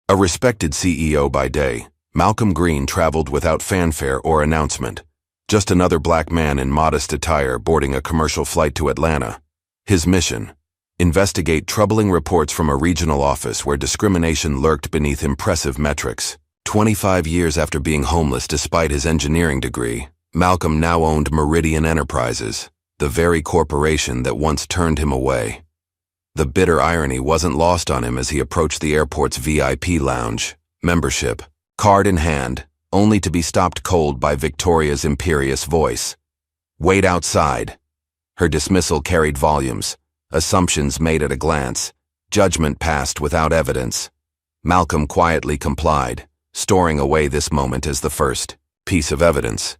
A respected CEO by day, Malcolm Green traveled without fanfare or announcement. Just another black man in modest attire boarding a commercial flight to Atlanta. His mission: investigate troubling reports from a regional office where discrimination lurked beneath impressive metrics. 25 years after being homeless despite his engineering degree, Malcolm now owned Meridian Enterprises, the very corporation that once turned him away. The bitter irony wasn't lost on him as he approached the airport's VIP lounge, membership, card in hand, only to be stopped cold by Victoria's imperious voice. "Wait outside." Her dismissal carried volumes, assumptions made at a glance, judgment passed without evidence. Malcolm quietly complied, storing away this moment as the first piece of evidence.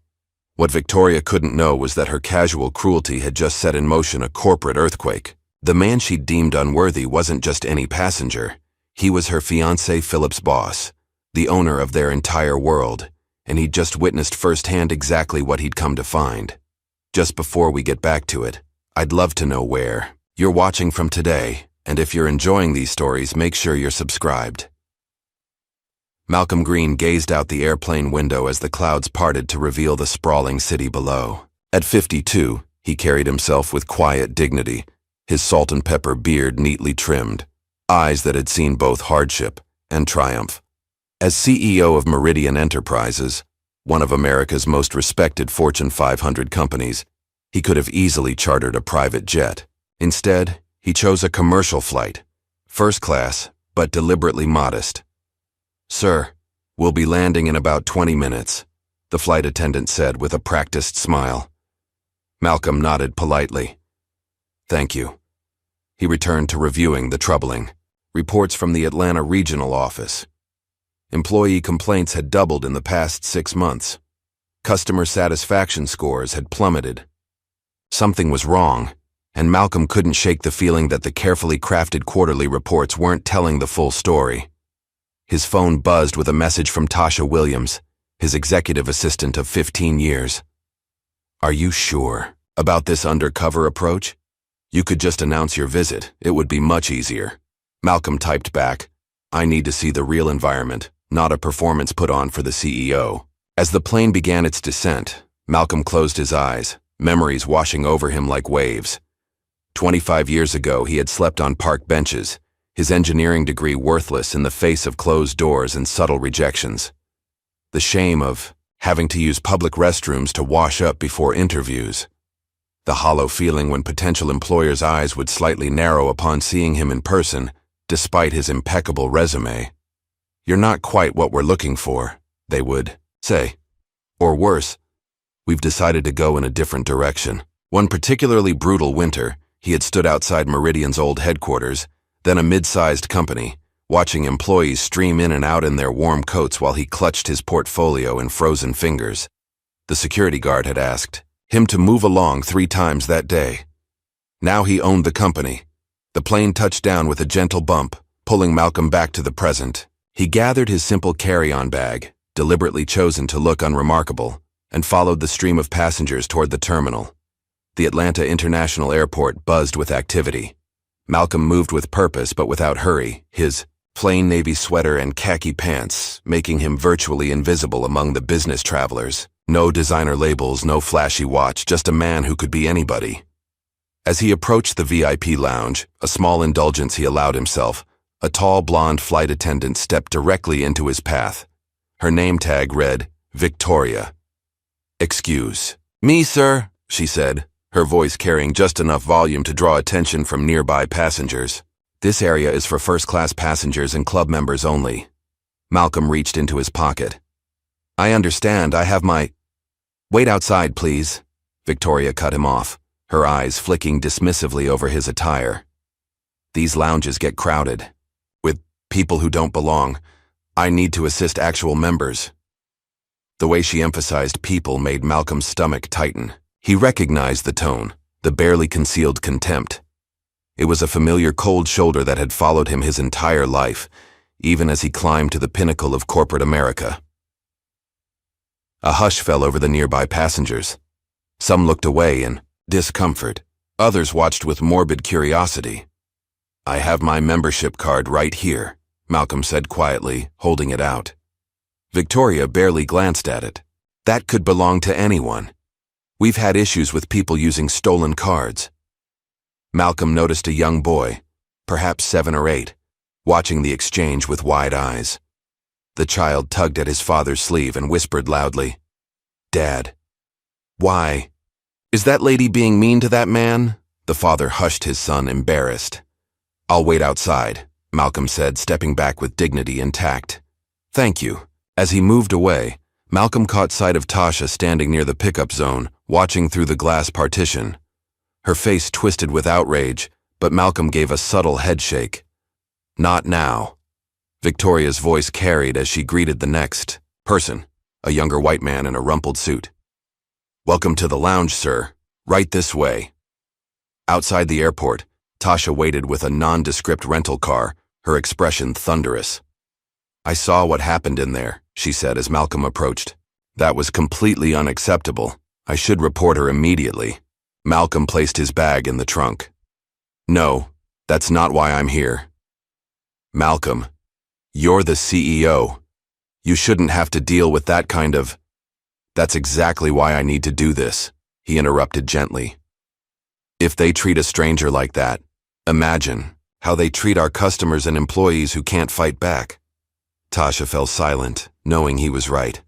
What Victoria couldn't know was that her casual cruelty had just set in motion a corporate earthquake. The man she'd deemed unworthy wasn't just any passenger. He was her fiancé Philip's boss, the owner of their entire world, and he'd just witnessed firsthand exactly what he'd come to find. Just before we get back to it, I'd love to know where you're watching from today, and if you're enjoying these stories, make sure you're subscribed. Malcolm Green gazed out the airplane window as the clouds parted to reveal the sprawling city below. At 52, he carried himself with quiet dignity, his salt and pepper beard neatly trimmed, eyes that had seen both hardship and triumph. As CEO of Meridian Enterprises, one of America's most respected Fortune 500 companies, he could have easily chartered a private jet. Instead, he chose a commercial flight, first class, but deliberately modest. "Sir, we'll be landing in about 20 minutes, the flight attendant said with a practiced smile. Malcolm nodded politely. "Thank you." He returned to reviewing the troubling reports from the Atlanta regional office. Employee complaints had doubled in the past 6 months. Customer satisfaction scores had plummeted. Something was wrong, and Malcolm couldn't shake the feeling that the carefully crafted quarterly reports weren't telling the full story. His phone buzzed with a message from Tasha Williams, his executive assistant of 15 years. "Are you sure about this undercover approach? You could just announce your visit. It would be much easier." Malcolm typed back, "I need to see the real environment, not a performance put on for the CEO." As the plane began its descent, Malcolm closed his eyes, memories washing over him like waves. 25 years ago, he had slept on park benches, his engineering degree worthless in the face of closed doors and subtle rejections. The shame of having to use public restrooms to wash up before interviews. The hollow feeling when potential employers' eyes would slightly narrow upon seeing him in person, despite his impeccable resume. "You're not quite what we're looking for," they would say. Or worse, "We've decided to go in a different direction." One particularly brutal winter, he had stood outside Meridian's old headquarters, then a mid-sized company, watching employees stream in and out in their warm coats while he clutched his portfolio in frozen fingers. The security guard had asked him to move along 3 times that day. Now he owned the company. The plane touched down with a gentle bump, pulling Malcolm back to the present. He gathered his simple carry-on bag, deliberately chosen to look unremarkable, and followed the stream of passengers toward the terminal. The Atlanta International Airport buzzed with activity. Malcolm moved with purpose but without hurry, his plain navy sweater and khaki pants making him virtually invisible among the business travelers. No designer labels, no flashy watch, just a man who could be anybody. As he approached the VIP lounge, a small indulgence he allowed himself, a tall blonde flight attendant stepped directly into his path. Her name tag read, Victoria. "Excuse me, sir," she said, her voice carrying just enough volume to draw attention from nearby passengers. "This area is for first-class passengers and club members only." Malcolm reached into his pocket. "I understand, I have my—" "Wait outside, please," Victoria cut him off, her eyes flicking dismissively over his attire. "These lounges get crowded with people who don't belong. I need to assist actual members." The way she emphasized people made Malcolm's stomach tighten. He recognized the tone, the barely concealed contempt. It was a familiar cold shoulder that had followed him his entire life, even as he climbed to the pinnacle of corporate America. A hush fell over the nearby passengers. Some looked away in discomfort. Others watched with morbid curiosity. "I have my membership card right here," Malcolm said quietly, holding it out. Victoria barely glanced at it. That could belong to anyone. We've had issues with people using stolen cards. Malcolm noticed a young boy, perhaps 7 or 8, watching the exchange with wide eyes. The child tugged at his father's sleeve and whispered loudly, "Dad." "Why? Is that lady being mean to that man?" The father hushed his son, embarrassed. "I'll wait outside," Malcolm said, stepping back with dignity and tact. "Thank you." As he moved away, Malcolm caught sight of Tasha standing near the pickup zone, watching through the glass partition. Her face twisted with outrage, but Malcolm gave a subtle headshake. "Not now." Victoria's voice carried as she greeted the next person, a younger white man in a rumpled suit. "Welcome to the lounge, sir. Right this way." Outside the airport, Tasha waited with a nondescript rental car, her expression thunderous. "I saw what happened in there," she said as Malcolm approached. "That was completely unacceptable. I should report her immediately." Malcolm placed his bag in the trunk. "No, that's not why I'm here." "Malcolm, you're the CEO. You shouldn't have to deal with that kind of—" "That's exactly why I need to do this," he interrupted gently. "If they treat a stranger like that, imagine how they treat our customers and employees who can't fight back." Tasha fell silent, knowing he was right.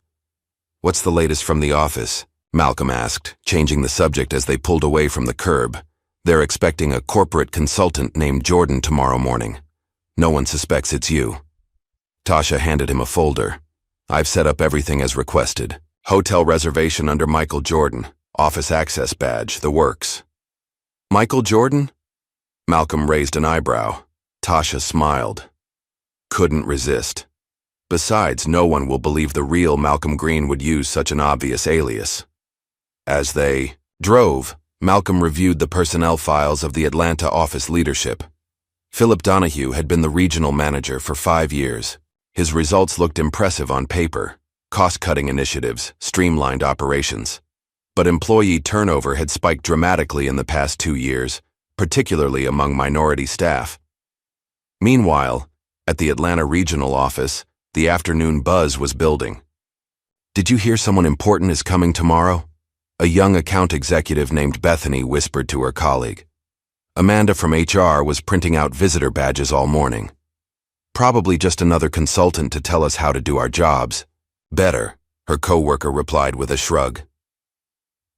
"What's the latest from the office?" Malcolm asked, changing the subject as they pulled away from the curb. "They're expecting a corporate consultant named Jordan tomorrow morning. No one suspects it's you." Tasha handed him a folder. "I've set up everything as requested. Hotel reservation under Michael Jordan, office access badge, the works." "Michael Jordan?" Malcolm raised an eyebrow. Tasha smiled. "Couldn't resist. Besides, no one will believe the real Malcolm Green would use such an obvious alias." As they drove, Malcolm reviewed the personnel files of the Atlanta office leadership. Philip Donahue had been the regional manager for 5 years. His results looked impressive on paper: cost-cutting initiatives, streamlined operations. But employee turnover had spiked dramatically in the past 2 years, particularly among minority staff. Meanwhile, at the Atlanta regional office, the afternoon buzz was building. "Did you hear someone important is coming tomorrow?" A young account executive named Bethany whispered to her colleague. Amanda from HR was printing out visitor badges all morning. "Probably just another consultant to tell us how to do our jobs." "Better," her coworker replied with a shrug.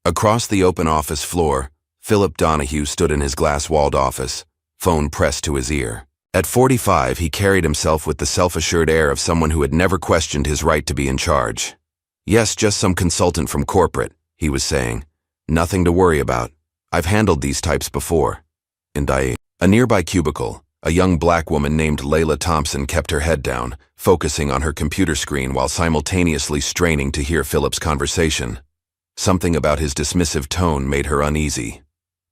Across the open office floor, Philip Donahue stood in his glass-walled office, phone pressed to his ear. At 45, he carried himself with the self-assured air of someone who had never questioned his right to be in charge. "Yes, just some consultant from corporate," he was saying. "Nothing to worry about. I've handled these types before." A nearby cubicle, a young black woman named Layla Thompson kept her head down, focusing on her computer screen while simultaneously straining to hear Philip's conversation. Something about his dismissive tone made her uneasy.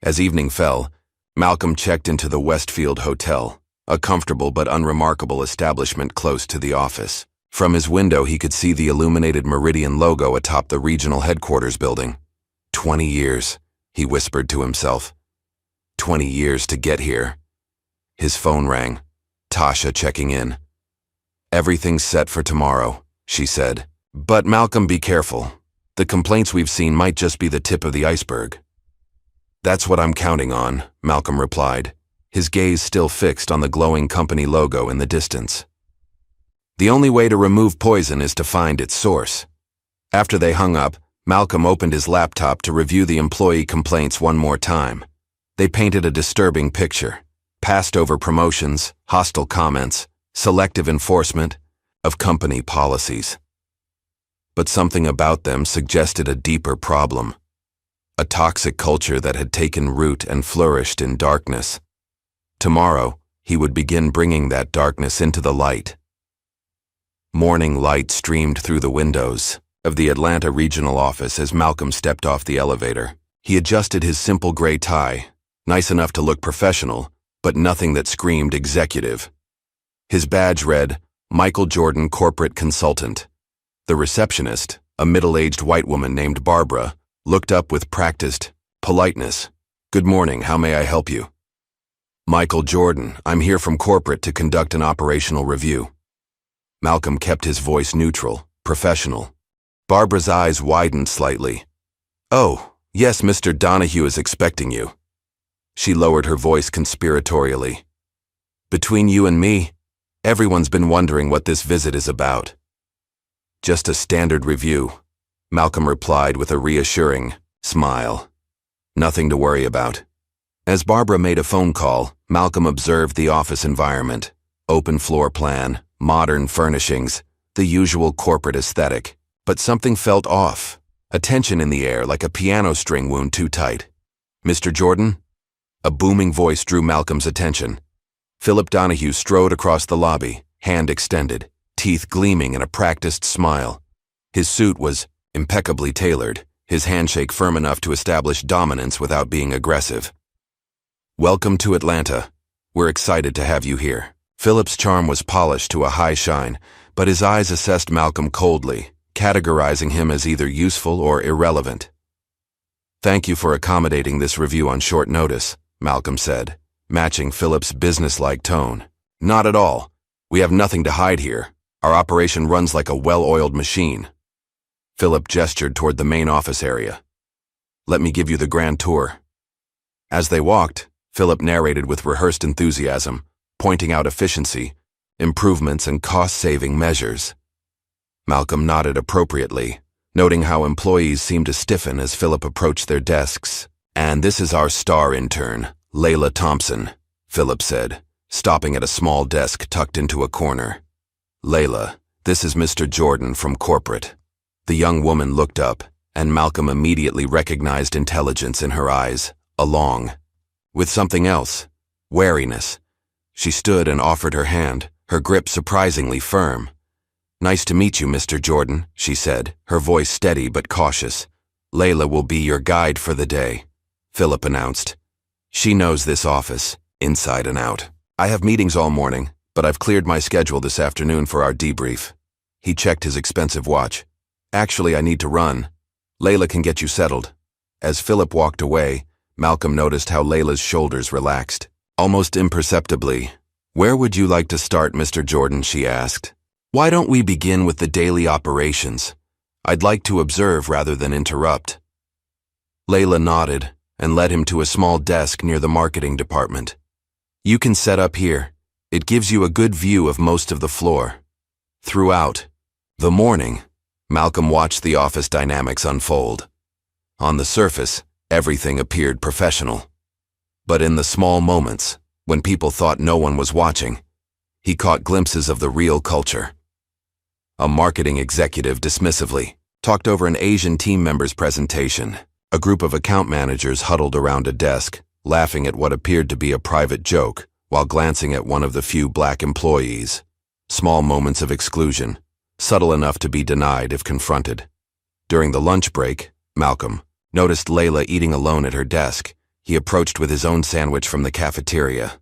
As evening fell, Malcolm checked into the Westfield Hotel, a comfortable but unremarkable establishment close to the office. From his window, he could see the illuminated Meridian logo atop the regional headquarters building. 20 years, he whispered to himself. 20 years to get here. His phone rang. Tasha checking in. "Everything's set for tomorrow," she said. "But Malcolm, be careful. The complaints we've seen might just be the tip of the iceberg." "That's what I'm counting on," Malcolm replied, his gaze still fixed on the glowing company logo in the distance. "The only way to remove poison is to find its source." After they hung up, Malcolm opened his laptop to review the employee complaints one more time. They painted a disturbing picture: passed over promotions, hostile comments, selective enforcement of company policies. But something about them suggested a deeper problem: a toxic culture that had taken root and flourished in darkness. Tomorrow, he would begin bringing that darkness into the light. Morning light streamed through the windows of the Atlanta regional office as Malcolm stepped off the elevator. He adjusted his simple gray tie, nice enough to look professional, but nothing that screamed executive. His badge read, Michael Jordan Corporate Consultant. The receptionist, a middle-aged white woman named Barbara, looked up with practiced politeness. "Good morning, how may I help you?" Michael Jordan, I'm here from corporate to conduct an operational review. Malcolm kept his voice neutral, professional. Barbara's eyes widened slightly. Oh, yes, Mr. Donahue is expecting you. She lowered her voice conspiratorially. Between you and me, everyone's been wondering what this visit is about. Just a standard review, Malcolm replied with a reassuring smile. Nothing to worry about. As Barbara made a phone call, Malcolm observed the office environment. Open floor plan, modern furnishings, the usual corporate aesthetic. But something felt off, a tension in the air like a piano string wound too tight. Mr. Jordan? A booming voice drew Malcolm's attention. Philip Donahue strode across the lobby, hand extended, teeth gleaming in a practiced smile. His suit was impeccably tailored, his handshake firm enough to establish dominance without being aggressive. Welcome to Atlanta. We're excited to have you here. Philip's charm was polished to a high shine, but his eyes assessed Malcolm coldly, categorizing him as either useful or irrelevant. Thank you for accommodating this review on short notice, Malcolm said, matching Philip's businesslike tone. Not at all. We have nothing to hide here. Our operation runs like a well-oiled machine. Philip gestured toward the main office area. Let me give you the grand tour. As they walked, Philip narrated with rehearsed enthusiasm, pointing out efficiency, improvements, and cost-saving measures. Malcolm nodded appropriately, noting how employees seemed to stiffen as Philip approached their desks. And this is our star intern, Layla Thompson, Philip said, stopping at a small desk tucked into a corner. Layla, this is Mr. Jordan from corporate. The young woman looked up, and Malcolm immediately recognized intelligence in her eyes, along with something else, wariness. She stood and offered her hand, her grip surprisingly firm. Nice to meet you, Mr. Jordan, she said, her voice steady but cautious. Layla will be your guide for the day, Philip announced. She knows this office, inside and out. I have meetings all morning, but I've cleared my schedule this afternoon for our debrief. He checked his expensive watch. Actually, I need to run. Layla can get you settled. As Philip walked away, Malcolm noticed how Layla's shoulders relaxed. Almost imperceptibly. Where would you like to start, Mr. Jordan, she asked. Why don't we begin with the daily operations? I'd like to observe rather than interrupt. Layla nodded and led him to a small desk near the marketing department. You can set up here. It gives you a good view of most of the floor. Throughout the morning, Malcolm watched the office dynamics unfold. On the surface, everything appeared professional. But in the small moments, when people thought no one was watching, he caught glimpses of the real culture. A marketing executive dismissively talked over an Asian team member's presentation. A group of account managers huddled around a desk, laughing at what appeared to be a private joke, while glancing at one of the few black employees. Small moments of exclusion, subtle enough to be denied if confronted. During the lunch break, Malcolm noticed Layla eating alone at her desk. He approached with his own sandwich from the cafeteria.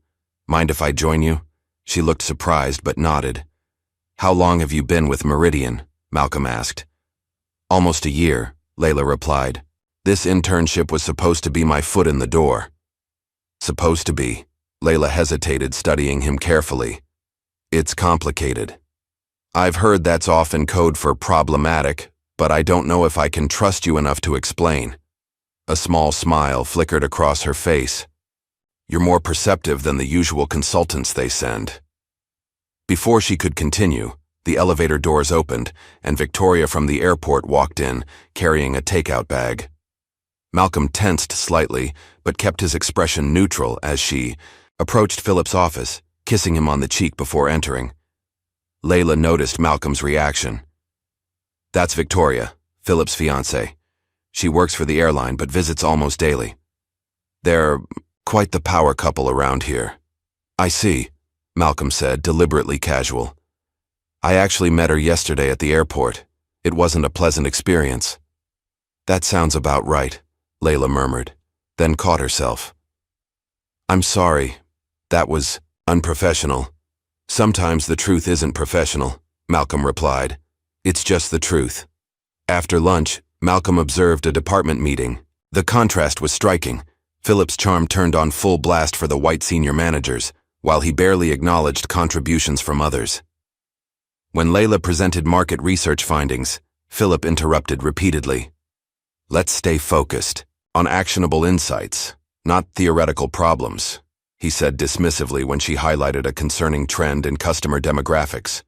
Mind if I join you? She looked surprised but nodded. How long have you been with Meridian? Malcolm asked. Almost a year, Layla replied. This internship was supposed to be my foot in the door. Supposed to be. Layla hesitated, studying him carefully. It's complicated. I've heard that's often code for problematic, but I don't know if I can trust you enough to explain. A small smile flickered across her face. You're more perceptive than the usual consultants they send. Before she could continue, the elevator doors opened, and Victoria from the airport walked in, carrying a takeout bag. Malcolm tensed slightly, but kept his expression neutral as she approached Philip's office, kissing him on the cheek before entering. Layla noticed Malcolm's reaction. That's Victoria, Philip's fiancée. She works for the airline but visits almost daily. They're quite the power couple around here. I see, Malcolm said, deliberately casual. I actually met her yesterday at the airport. It wasn't a pleasant experience. That sounds about right, Layla murmured, then caught herself. I'm sorry. That was unprofessional. Sometimes the truth isn't professional, Malcolm replied. It's just the truth. After lunch, Malcolm observed a department meeting. The contrast was striking. Philip's charm turned on full blast for the white senior managers, while he barely acknowledged contributions from others. When Layla presented market research findings, Philip interrupted repeatedly. "Let's stay focused on actionable insights, not theoretical problems," he said dismissively when she highlighted a concerning trend in customer demographics.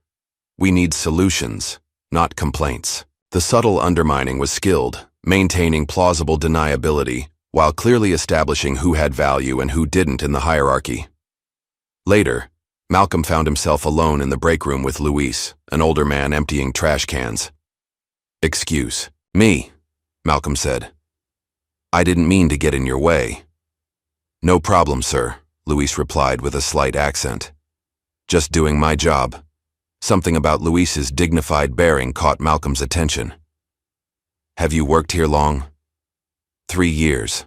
"We need solutions, not complaints." The subtle undermining was skilled, maintaining plausible deniability, while clearly establishing who had value and who didn't in the hierarchy. Later, Malcolm found himself alone in the break room with Luis, an older man emptying trash cans. "Excuse me," Malcolm said. "I didn't mean to get in your way." "No problem, sir," Luis replied with a slight accent. "Just doing my job." Something about Luis's dignified bearing caught Malcolm's attention. "Have you worked here long?" 3 years.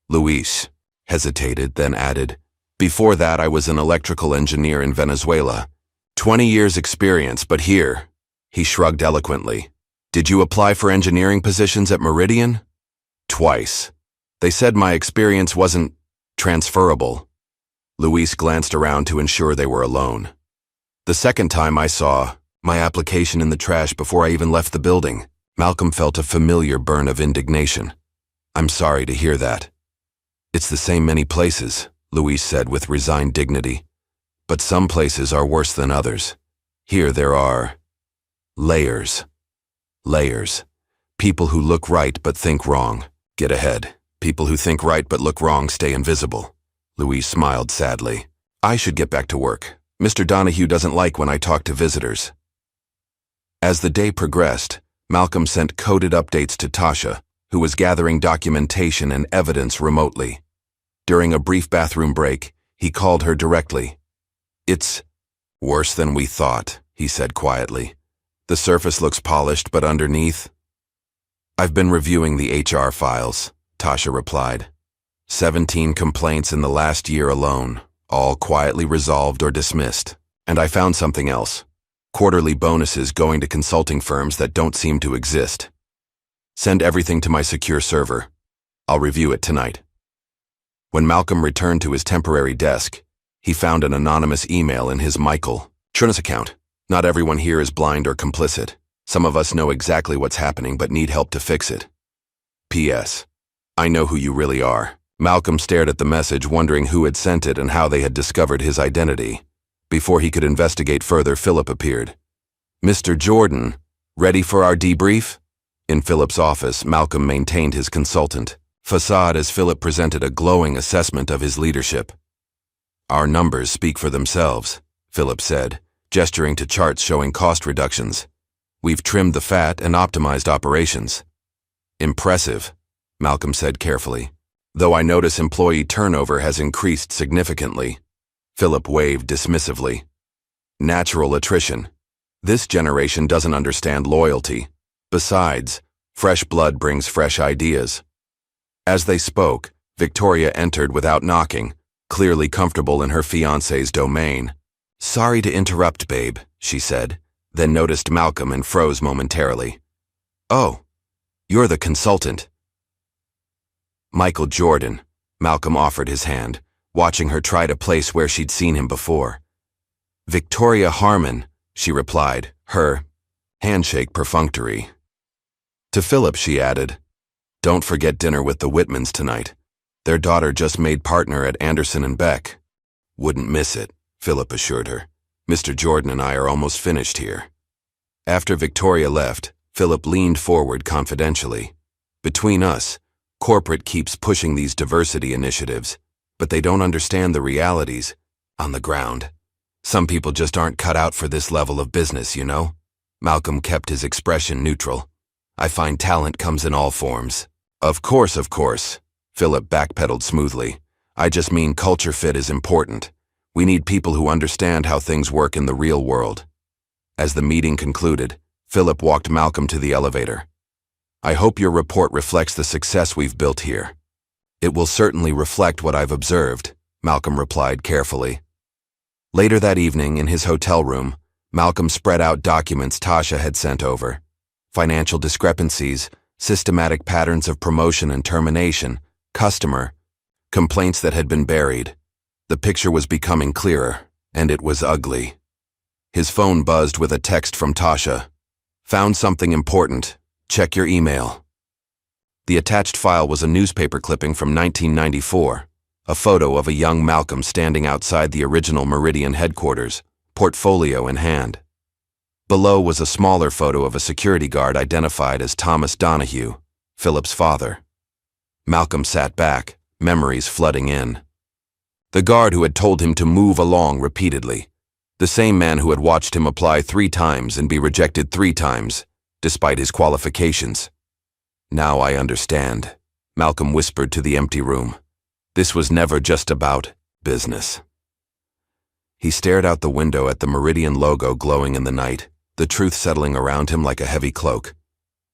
Luis hesitated, then added, "Before that, I was an electrical engineer in Venezuela. 20 years experience, but here," he shrugged eloquently. "Did you apply for engineering positions at Meridian?" "Twice. They said my experience wasn't transferable." Luis glanced around to ensure they were alone. "The second time I saw my application in the trash before I even left the building." Malcolm felt a familiar burn of indignation. "I'm sorry to hear that." "It's the same many places," Luis said with resigned dignity. "But some places are worse than others. Here there are layers. Layers. People who look right but think wrong get ahead. People who think right but look wrong stay invisible." Luis smiled sadly. "I should get back to work. Mr. Donahue doesn't like when I talk to visitors." As the day progressed, Malcolm sent coded updates to Tasha, who was gathering documentation and evidence remotely. During a brief bathroom break, he called her directly. "It's worse than we thought," he said quietly. "The surface looks polished, but underneath—" "I've been reviewing the HR files," Tasha replied. 17 complaints in the last year alone, all quietly resolved or dismissed. And I found something else. Quarterly bonuses going to consulting firms that don't seem to exist. Send everything to my secure server. I'll review it tonight." When Malcolm returned to his temporary desk, he found an anonymous email in his Michael Chernus account. "Not everyone here is blind or complicit. Some of us know exactly what's happening but need help to fix it. P.S. I know who you really are." Malcolm stared at the message, wondering who had sent it and how they had discovered his identity. Before he could investigate further, Philip appeared. "Mr. Jordan, ready for our debrief?" In Philip's office, Malcolm maintained his consultant facade as Philip presented a glowing assessment of his leadership. "Our numbers speak for themselves," Philip said, gesturing to charts showing cost reductions. "We've trimmed the fat and optimized operations." "Impressive," Malcolm said carefully. "Though I notice employee turnover has increased significantly." Philip waved dismissively. "Natural attrition. This generation doesn't understand loyalty. Besides, fresh blood brings fresh ideas." As they spoke, Victoria entered without knocking, clearly comfortable in her fiancé's domain. "Sorry to interrupt, babe," she said, then noticed Malcolm and froze momentarily. "Oh, you're the consultant." "Michael Jordan," Malcolm offered his hand, watching her try to place where she'd seen him before. "Victoria Harmon," she replied, her handshake perfunctory. To Philip she added, "Don't forget dinner with the Whitmans tonight. Their daughter just made partner at Anderson and Beck." "Wouldn't miss it," Philip assured her. "Mr. Jordan and I are almost finished here." After Victoria left, Philip leaned forward confidentially. "Between us, corporate keeps pushing these diversity initiatives, but they don't understand the realities on the ground. Some people just aren't cut out for this level of business, you know?" Malcolm kept his expression neutral. "I find talent comes in all forms." Of course," Philip backpedaled smoothly. "I just mean culture fit is important. We need people who understand how things work in the real world." As the meeting concluded, Philip walked Malcolm to the elevator. "I hope your report reflects the success we've built here." "It will certainly reflect what I've observed," Malcolm replied carefully. Later that evening, in his hotel room, Malcolm spread out documents Tasha had sent over. Financial discrepancies, systematic patterns of promotion and termination, customer Complaints that had been buried. The picture was becoming clearer, and it was ugly. His phone buzzed with a text from Tasha. Found something important. Check your email. The attached file was a newspaper clipping from 1994, a photo of a young Malcolm standing outside the original Meridian headquarters, portfolio in hand. Below was a smaller photo of a security guard identified as Thomas Donahue, Philip's father. Malcolm sat back, memories flooding in. The guard who had told him to move along repeatedly. The same man who had watched him apply 3 times and be rejected 3 times, despite his qualifications. Now I understand, Malcolm whispered to the empty room. This was never just about business. He stared out the window at the Meridian logo glowing in the night, the truth settling around him like a heavy cloak.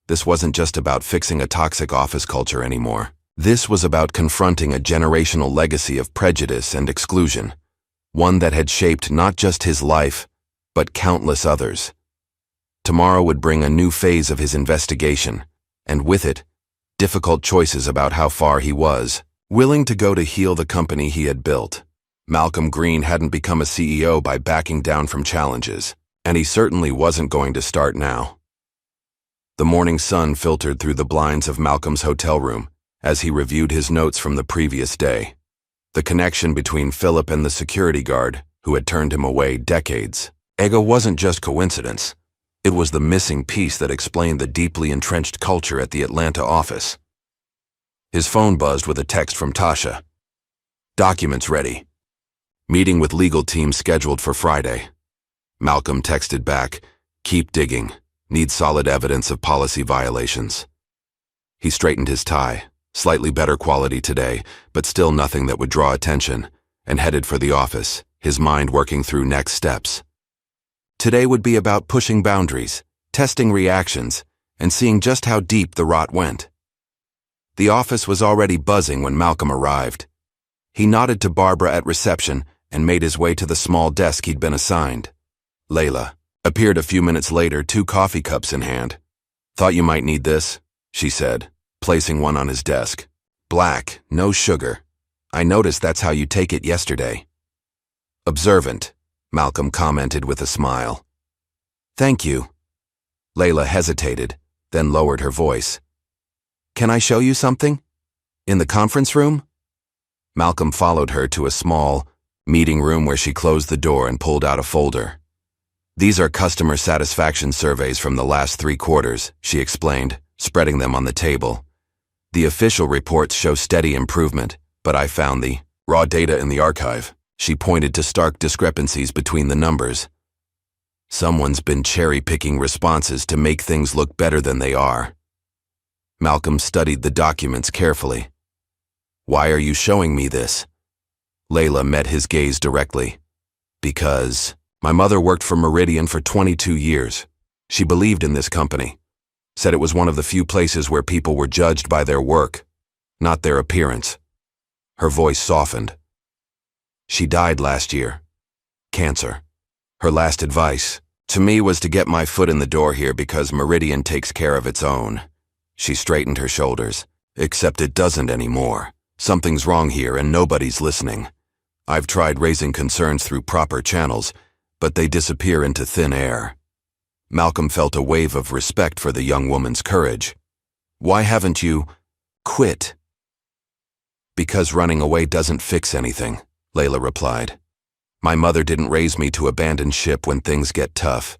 This wasn't just about fixing a toxic office culture anymore. This was about confronting a generational legacy of prejudice and exclusion, one that had shaped not just his life, but countless others. Tomorrow would bring a new phase of his investigation, and with it, difficult choices about how far he was willing to go to heal the company he had built. Malcolm Green hadn't become a CEO by backing down from challenges, and he certainly wasn't going to start now. The morning sun filtered through the blinds of Malcolm's hotel room as he reviewed his notes from the previous day. The connection between Philip and the security guard, who had turned him away decades ago, wasn't just coincidence. It was the missing piece that explained the deeply entrenched culture at the Atlanta office. His phone buzzed with a text from Tasha. Documents ready. Meeting with legal team scheduled for Friday. Malcolm texted back, keep digging. Need solid evidence of policy violations. He straightened his tie, slightly better quality today, but still nothing that would draw attention, and headed for the office, his mind working through next steps. Today would be about pushing boundaries, testing reactions, and seeing just how deep the rot went. The office was already buzzing when Malcolm arrived. He nodded to Barbara at reception and made his way to the small desk he'd been assigned. Layla appeared a few minutes later, 2 coffee cups in hand. Thought you might need this, she said, placing one on his desk. Black, no sugar. I noticed that's how you take it yesterday. Observant, Malcolm commented with a smile. Thank you. Layla hesitated, then lowered her voice. Can I show you something? In the conference room? Malcolm followed her to a small meeting room where she closed the door and pulled out a folder. These are customer satisfaction surveys from the last 3 quarters, she explained, spreading them on the table. The official reports show steady improvement, but I found the raw data in the archive. She pointed to stark discrepancies between the numbers. Someone's been cherry-picking responses to make things look better than they are. Malcolm studied the documents carefully. Why are you showing me this? Layla met his gaze directly. Because my mother worked for Meridian for 22 years. She believed in this company. Said it was one of the few places where people were judged by their work, not their appearance. Her voice softened. She died last year. Cancer. Her last advice to me was to get my foot in the door here because Meridian takes care of its own. She straightened her shoulders. Except it doesn't anymore. Something's wrong here and nobody's listening. I've tried raising concerns through proper channels, but they disappear into thin air. Malcolm felt a wave of respect for the young woman's courage. Why haven't you quit? Because running away doesn't fix anything, Layla replied. My mother didn't raise me to abandon ship when things get tough.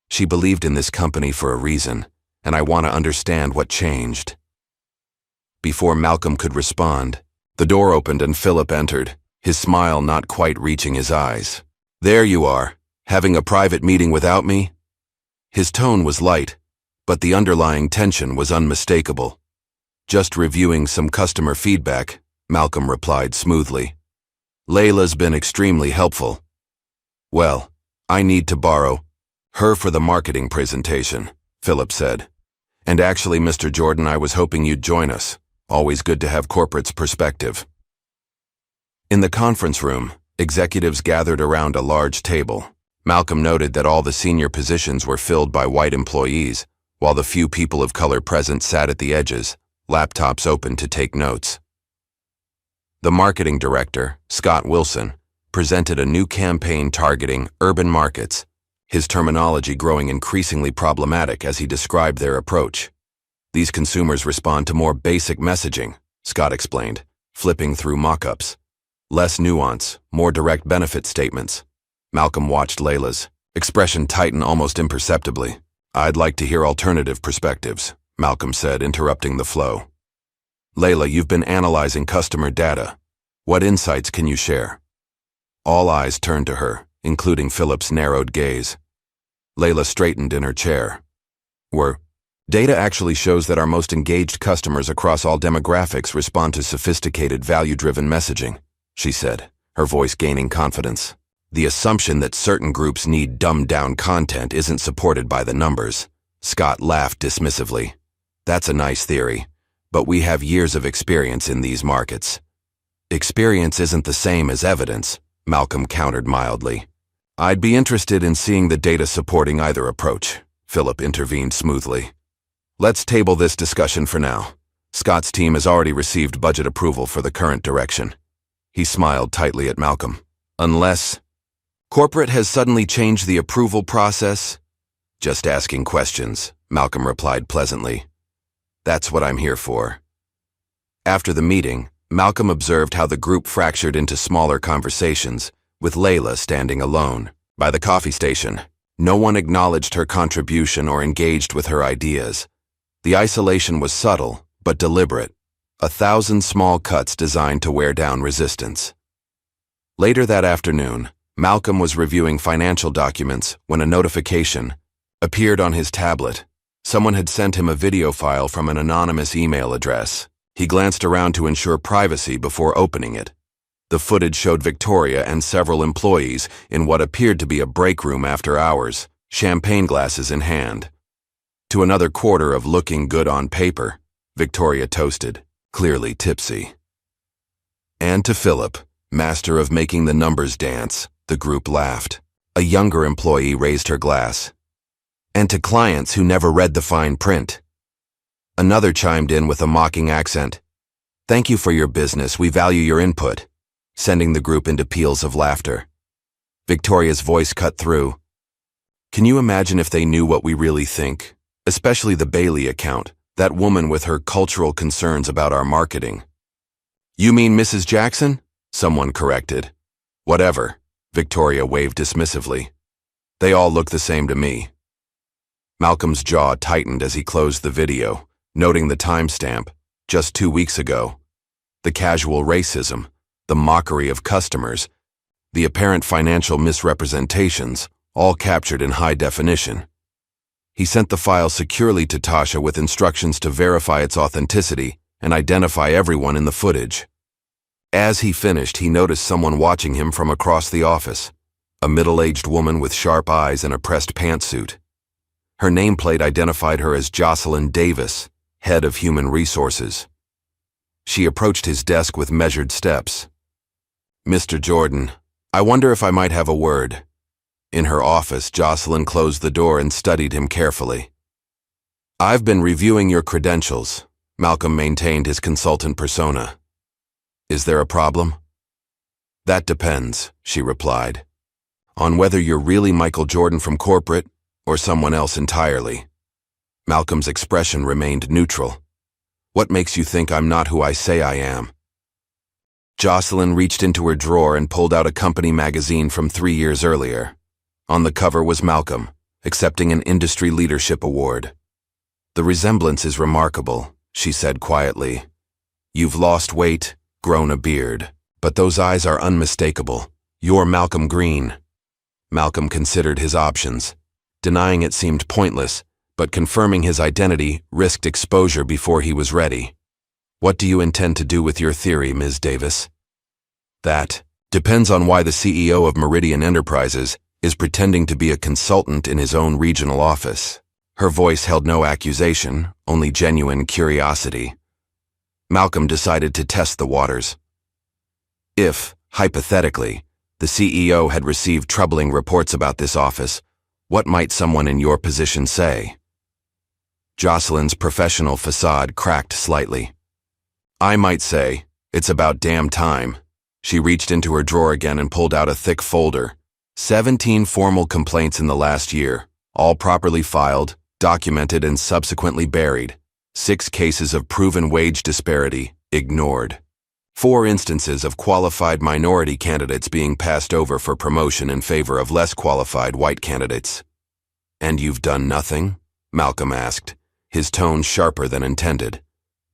She believed in this company for a reason, and I want to understand what changed. Before Malcolm could respond, the door opened and Philip entered, his smile not quite reaching his eyes. There you are, having a private meeting without me? His tone was light, but the underlying tension was unmistakable. Just reviewing some customer feedback, Malcolm replied smoothly. Layla's been extremely helpful. Well, I need to borrow her for the marketing presentation, Philip said. And actually, Mr. Jordan, I was hoping you'd join us. Always good to have corporate's perspective. In the conference room, executives gathered around a large table. Malcolm noted that all the senior positions were filled by white employees, while the few people of color present sat at the edges, laptops open to take notes. The marketing director, Scott Wilson, presented a new campaign targeting urban markets, his terminology growing increasingly problematic as he described their approach. These consumers respond to more basic messaging, Scott explained, flipping through mock-ups. Less nuance, more direct benefit statements. Malcolm watched Layla's expression tighten almost imperceptibly. I'd like to hear alternative perspectives, Malcolm said, interrupting the flow. Layla, you've been analyzing customer data. What insights can you share? All eyes turned to her, including Philip's narrowed gaze. Layla straightened in her chair. Data actually shows that our most engaged customers across all demographics respond to sophisticated, value-driven messaging, she said, her voice gaining confidence. The assumption that certain groups need dumbed-down content isn't supported by the numbers. Scott laughed dismissively. That's a nice theory, but we have years of experience in these markets. Experience isn't the same as evidence, Malcolm countered mildly. I'd be interested in seeing the data supporting either approach, Philip intervened smoothly. Let's table this discussion for now. Scott's team has already received budget approval for the current direction. He smiled tightly at Malcolm. Unless corporate has suddenly changed the approval process? Just asking questions, Malcolm replied pleasantly. That's what I'm here for. After the meeting, Malcolm observed how the group fractured into smaller conversations, with Layla standing alone. By the coffee station, no one acknowledged her contribution or engaged with her ideas. The isolation was subtle, but deliberate. 1,000 small cuts designed to wear down resistance. Later that afternoon, Malcolm was reviewing financial documents when a notification appeared on his tablet. Someone had sent him a video file from an anonymous email address. He glanced around to ensure privacy before opening it. The footage showed Victoria and several employees in what appeared to be a break room after hours, champagne glasses in hand. To another quarter of looking good on paper, Victoria toasted, clearly tipsy. And to Philip, master of making the numbers dance, the group laughed. A younger employee raised her glass. And to clients who never read the fine print. Another chimed in with a mocking accent. Thank you for your business, we value your input, sending the group into peals of laughter. Victoria's voice cut through. Can you imagine if they knew what we really think? Especially the Bailey account, that woman with her cultural concerns about our marketing. You mean Mrs. Jackson? Someone corrected. Whatever, Victoria waved dismissively. They all look the same to me. Malcolm's jaw tightened as he closed the video, noting the timestamp, just 2 weeks ago. The casual racism, the mockery of customers, the apparent financial misrepresentations, all captured in high definition. He sent the file securely to Tasha with instructions to verify its authenticity and identify everyone in the footage. As he finished, he noticed someone watching him from across the office, a middle-aged woman with sharp eyes and a pressed pantsuit. Her nameplate identified her as Jocelyn Davis, head of human resources. She approached his desk with measured steps. Mr. Jordan, I wonder if I might have a word. In her office, Jocelyn closed the door and studied him carefully. I've been reviewing your credentials. Malcolm maintained his consultant persona. Is there a problem? That depends, she replied, on whether you're really Michael Jordan from corporate or someone else entirely. Malcolm's expression remained neutral. What makes you think I'm not who I say I am? Jocelyn reached into her drawer and pulled out a company magazine from 3 years earlier. On the cover was Malcolm, accepting an industry leadership award. The resemblance is remarkable, she said quietly. You've lost weight, grown a beard, but those eyes are unmistakable. You're Malcolm Green. Malcolm considered his options. Denying it seemed pointless, but confirming his identity risked exposure before he was ready. What do you intend to do with your theory, Ms. Davis? That depends on why the CEO of Meridian Enterprises is pretending to be a consultant in his own regional office. Her voice held no accusation, only genuine curiosity. Malcolm decided to test the waters. If, hypothetically, the CEO had received troubling reports about this office, what might someone in your position say? Jocelyn's professional facade cracked slightly. I might say, It's about damn time. She reached into her drawer again and pulled out a thick folder. 17 formal complaints in the last year, all properly filed, documented, and subsequently buried. 6 cases of proven wage disparity, ignored. 4 instances of qualified minority candidates being passed over for promotion in favor of less qualified white candidates. "And you've done nothing?" Malcolm asked, his tone sharper than intended.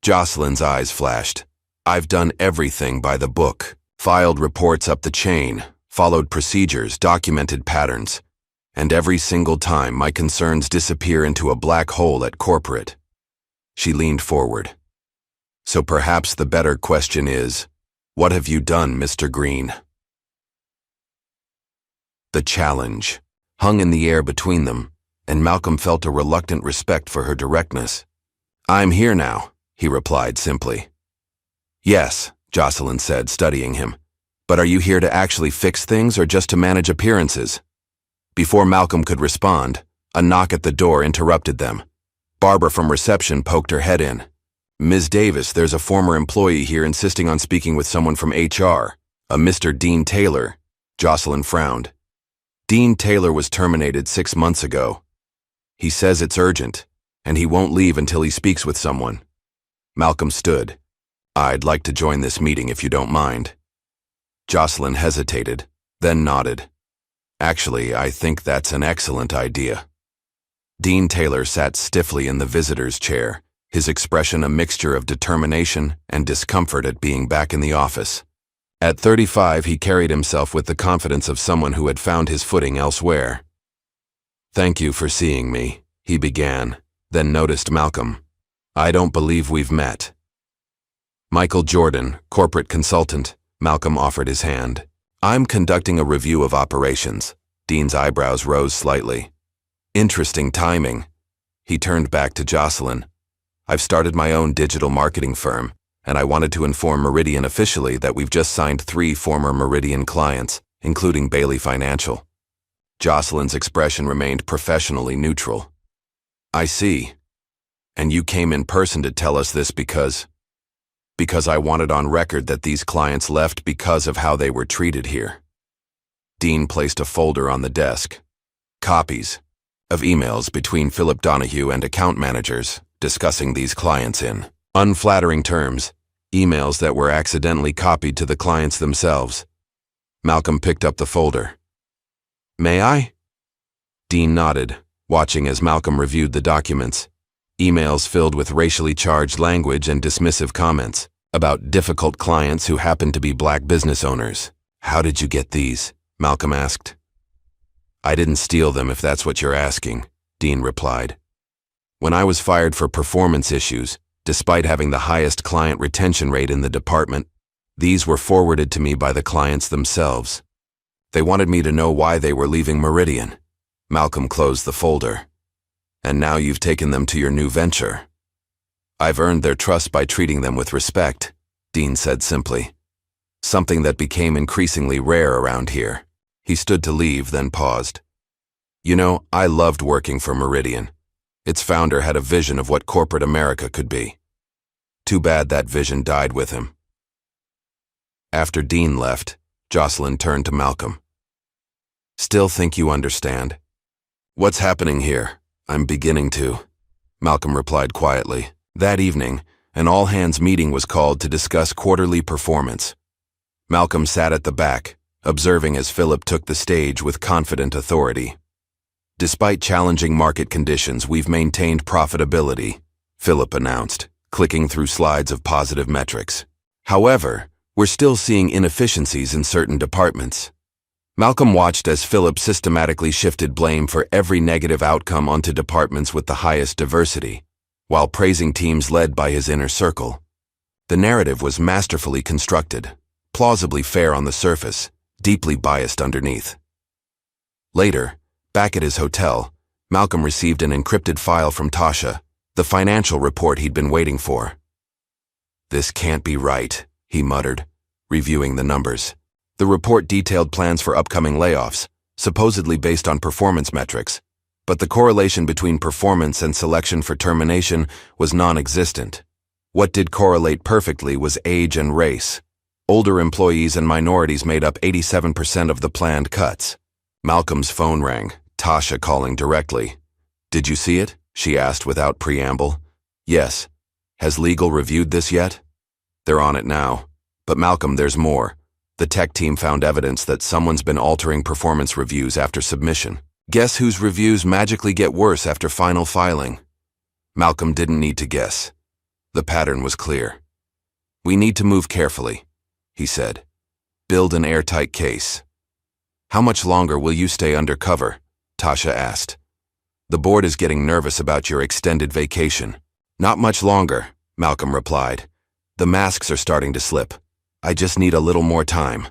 Jocelyn's eyes flashed. "I've done everything by the book. Filed reports up the chain, followed procedures, documented patterns. And every single time my concerns disappear into a black hole at corporate." She leaned forward. "So perhaps the better question is, what have you done, Mr. Green?" The challenge hung in the air between them, and Malcolm felt a reluctant respect for her directness. "I'm here now," he replied simply. "Yes," Jocelyn said, studying him. "But are you here to actually fix things or just to manage appearances?" Before Malcolm could respond, a knock at the door interrupted them. Barbara from reception poked her head in. "Ms. Davis, there's a former employee here insisting on speaking with someone from HR, a Mr. Dean Taylor." Jocelyn frowned. "Dean Taylor was terminated 6 months ago. He says it's urgent, and he won't leave until he speaks with someone." Malcolm stood. "I'd like to join this meeting if you don't mind." Jocelyn hesitated, then nodded. "Actually, I think that's an excellent idea." Dean Taylor sat stiffly in the visitor's chair, his expression a mixture of determination and discomfort at being back in the office. At 35, he carried himself with the confidence of someone who had found his footing elsewhere. "Thank you for seeing me," he began, then noticed Malcolm. "I don't believe we've met." "Michael Jordan, corporate consultant," Malcolm offered his hand. "I'm conducting a review of operations." Dean's eyebrows rose slightly. "Interesting timing." He turned back to Jocelyn. "I've started my own digital marketing firm, and I wanted to inform Meridian officially that we've just signed 3 former Meridian clients, including Bailey Financial." Jocelyn's expression remained professionally neutral. "I see. And you came in person to tell us this because I wanted on record that these clients left because of how they were treated here." Dean placed a folder on the desk. "Copies of emails between Philip Donahue and account managers discussing these clients in unflattering terms, emails that were accidentally copied to the clients themselves." Malcolm picked up the folder. "May I?" Dean nodded, watching as Malcolm reviewed the documents. Emails filled with racially charged language and dismissive comments about difficult clients who happened to be black business owners. "How did you get these?" Malcolm asked. "I didn't steal them if that's what you're asking," Dean replied. "When I was fired for performance issues, despite having the highest client retention rate in the department, these were forwarded to me by the clients themselves. They wanted me to know why they were leaving Meridian." Malcolm closed the folder. "And now you've taken them to your new venture." "I've earned their trust by treating them with respect," Dean said simply. "Something that became increasingly rare around here." He stood to leave, then paused. "You know, I loved working for Meridian. Its founder had a vision of what corporate America could be. Too bad that vision died with him." After Dean left, Jocelyn turned to Malcolm. "Still think you understand?" "What's happening here? I'm beginning to," Malcolm replied quietly. That evening, an all-hands meeting was called to discuss quarterly performance. Malcolm sat at the back, observing as Philip took the stage with confident authority. "Despite challenging market conditions, we've maintained profitability," Philip announced, clicking through slides of positive metrics. "However, we're still seeing inefficiencies in certain departments." Malcolm watched as Philip systematically shifted blame for every negative outcome onto departments with the highest diversity, while praising teams led by his inner circle. The narrative was masterfully constructed, plausibly fair on the surface, deeply biased underneath. Later, back at his hotel, Malcolm received an encrypted file from Tasha, the financial report he'd been waiting for. "This can't be right," he muttered, reviewing the numbers. The report detailed plans for upcoming layoffs, supposedly based on performance metrics, but the correlation between performance and selection for termination was non-existent. What did correlate perfectly was age and race. Older employees and minorities made up 87% of the planned cuts. Malcolm's phone rang, Tasha calling directly. "Did you see it?" she asked without preamble. "Yes. Has legal reviewed this yet?" "They're on it now. But Malcolm, there's more. The tech team found evidence that someone's been altering performance reviews after submission. Guess whose reviews magically get worse after final filing?" Malcolm didn't need to guess. The pattern was clear. "We need to move carefully," he said. "Build an airtight case." "How much longer will you stay undercover?" Tasha asked. "The board is getting nervous about your extended vacation." "Not much longer," Malcolm replied. "The masks are starting to slip. I just need a little more time."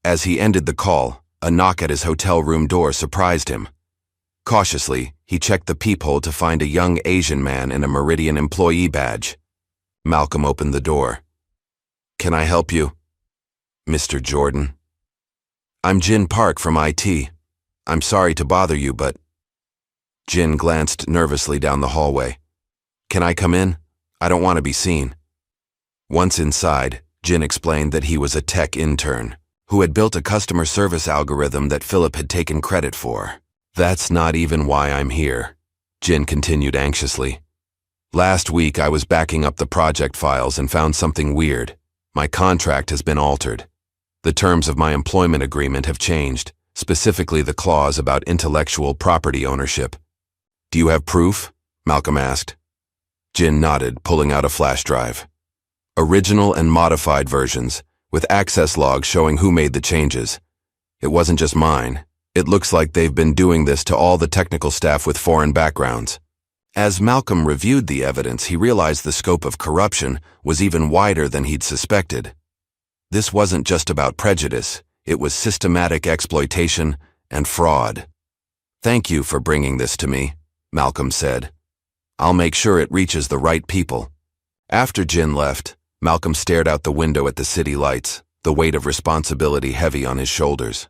As he ended the call, a knock at his hotel room door surprised him. Cautiously, he checked the peephole to find a young Asian man in a Meridian employee badge. Malcolm opened the door. "Can I help you?" "Mr. Jordan?" "I'm Jin Park from IT. I'm sorry to bother you, but—" Jin glanced nervously down the hallway. "Can I come in? I don't want to be seen." Once inside, Jin explained that he was a tech intern who had built a customer service algorithm that Philip had taken credit for. "That's not even why I'm here," Jin continued anxiously. "Last week I was backing up the project files and found something weird. My contract has been altered. The terms of my employment agreement have changed, specifically the clause about intellectual property ownership." "Do you have proof?" Malcolm asked. Jin nodded, pulling out a flash drive. "Original and modified versions, with access logs showing who made the changes. It wasn't just mine. It looks like they've been doing this to all the technical staff with foreign backgrounds." As Malcolm reviewed the evidence, he realized the scope of corruption was even wider than he'd suspected. This wasn't just about prejudice, it was systematic exploitation and fraud. "Thank you for bringing this to me," Malcolm said. "I'll make sure it reaches the right people." After Jin left, Malcolm stared out the window at the city lights, the weight of responsibility heavy on his shoulders.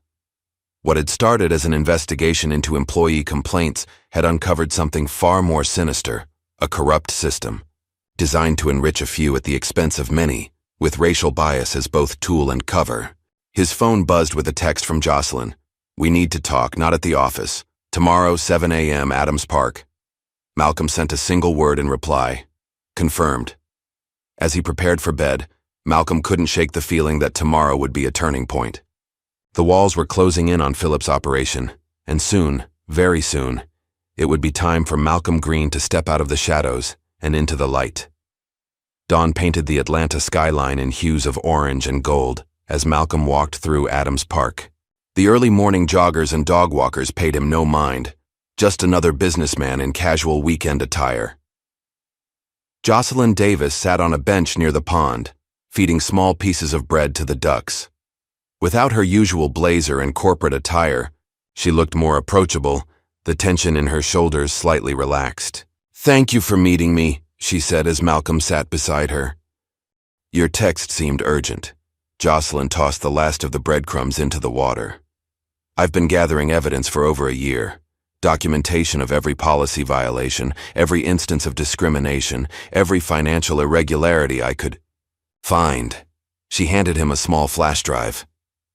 What had started as an investigation into employee complaints had uncovered something far more sinister, a corrupt system, designed to enrich a few at the expense of many, with racial bias as both tool and cover. His phone buzzed with a text from Jocelyn. "We need to talk, not at the office. Tomorrow, 7 a.m., Adams Park." Malcolm sent a single word in reply. "Confirmed." As he prepared for bed, Malcolm couldn't shake the feeling that tomorrow would be a turning point. The walls were closing in on Philip's operation, and soon, very soon, it would be time for Malcolm Green to step out of the shadows and into the light. Dawn painted the Atlanta skyline in hues of orange and gold as Malcolm walked through Adams Park. The early morning joggers and dog walkers paid him no mind, just another businessman in casual weekend attire. Jocelyn Davis sat on a bench near the pond, feeding small pieces of bread to the ducks. Without her usual blazer and corporate attire, she looked more approachable, the tension in her shoulders slightly relaxed. "Thank you for meeting me," she said as Malcolm sat beside her. "Your text seemed urgent." Jocelyn tossed the last of the breadcrumbs into the water. "I've been gathering evidence for over a year. Documentation of every policy violation, every instance of discrimination, every financial irregularity I could find." She handed him a small flash drive.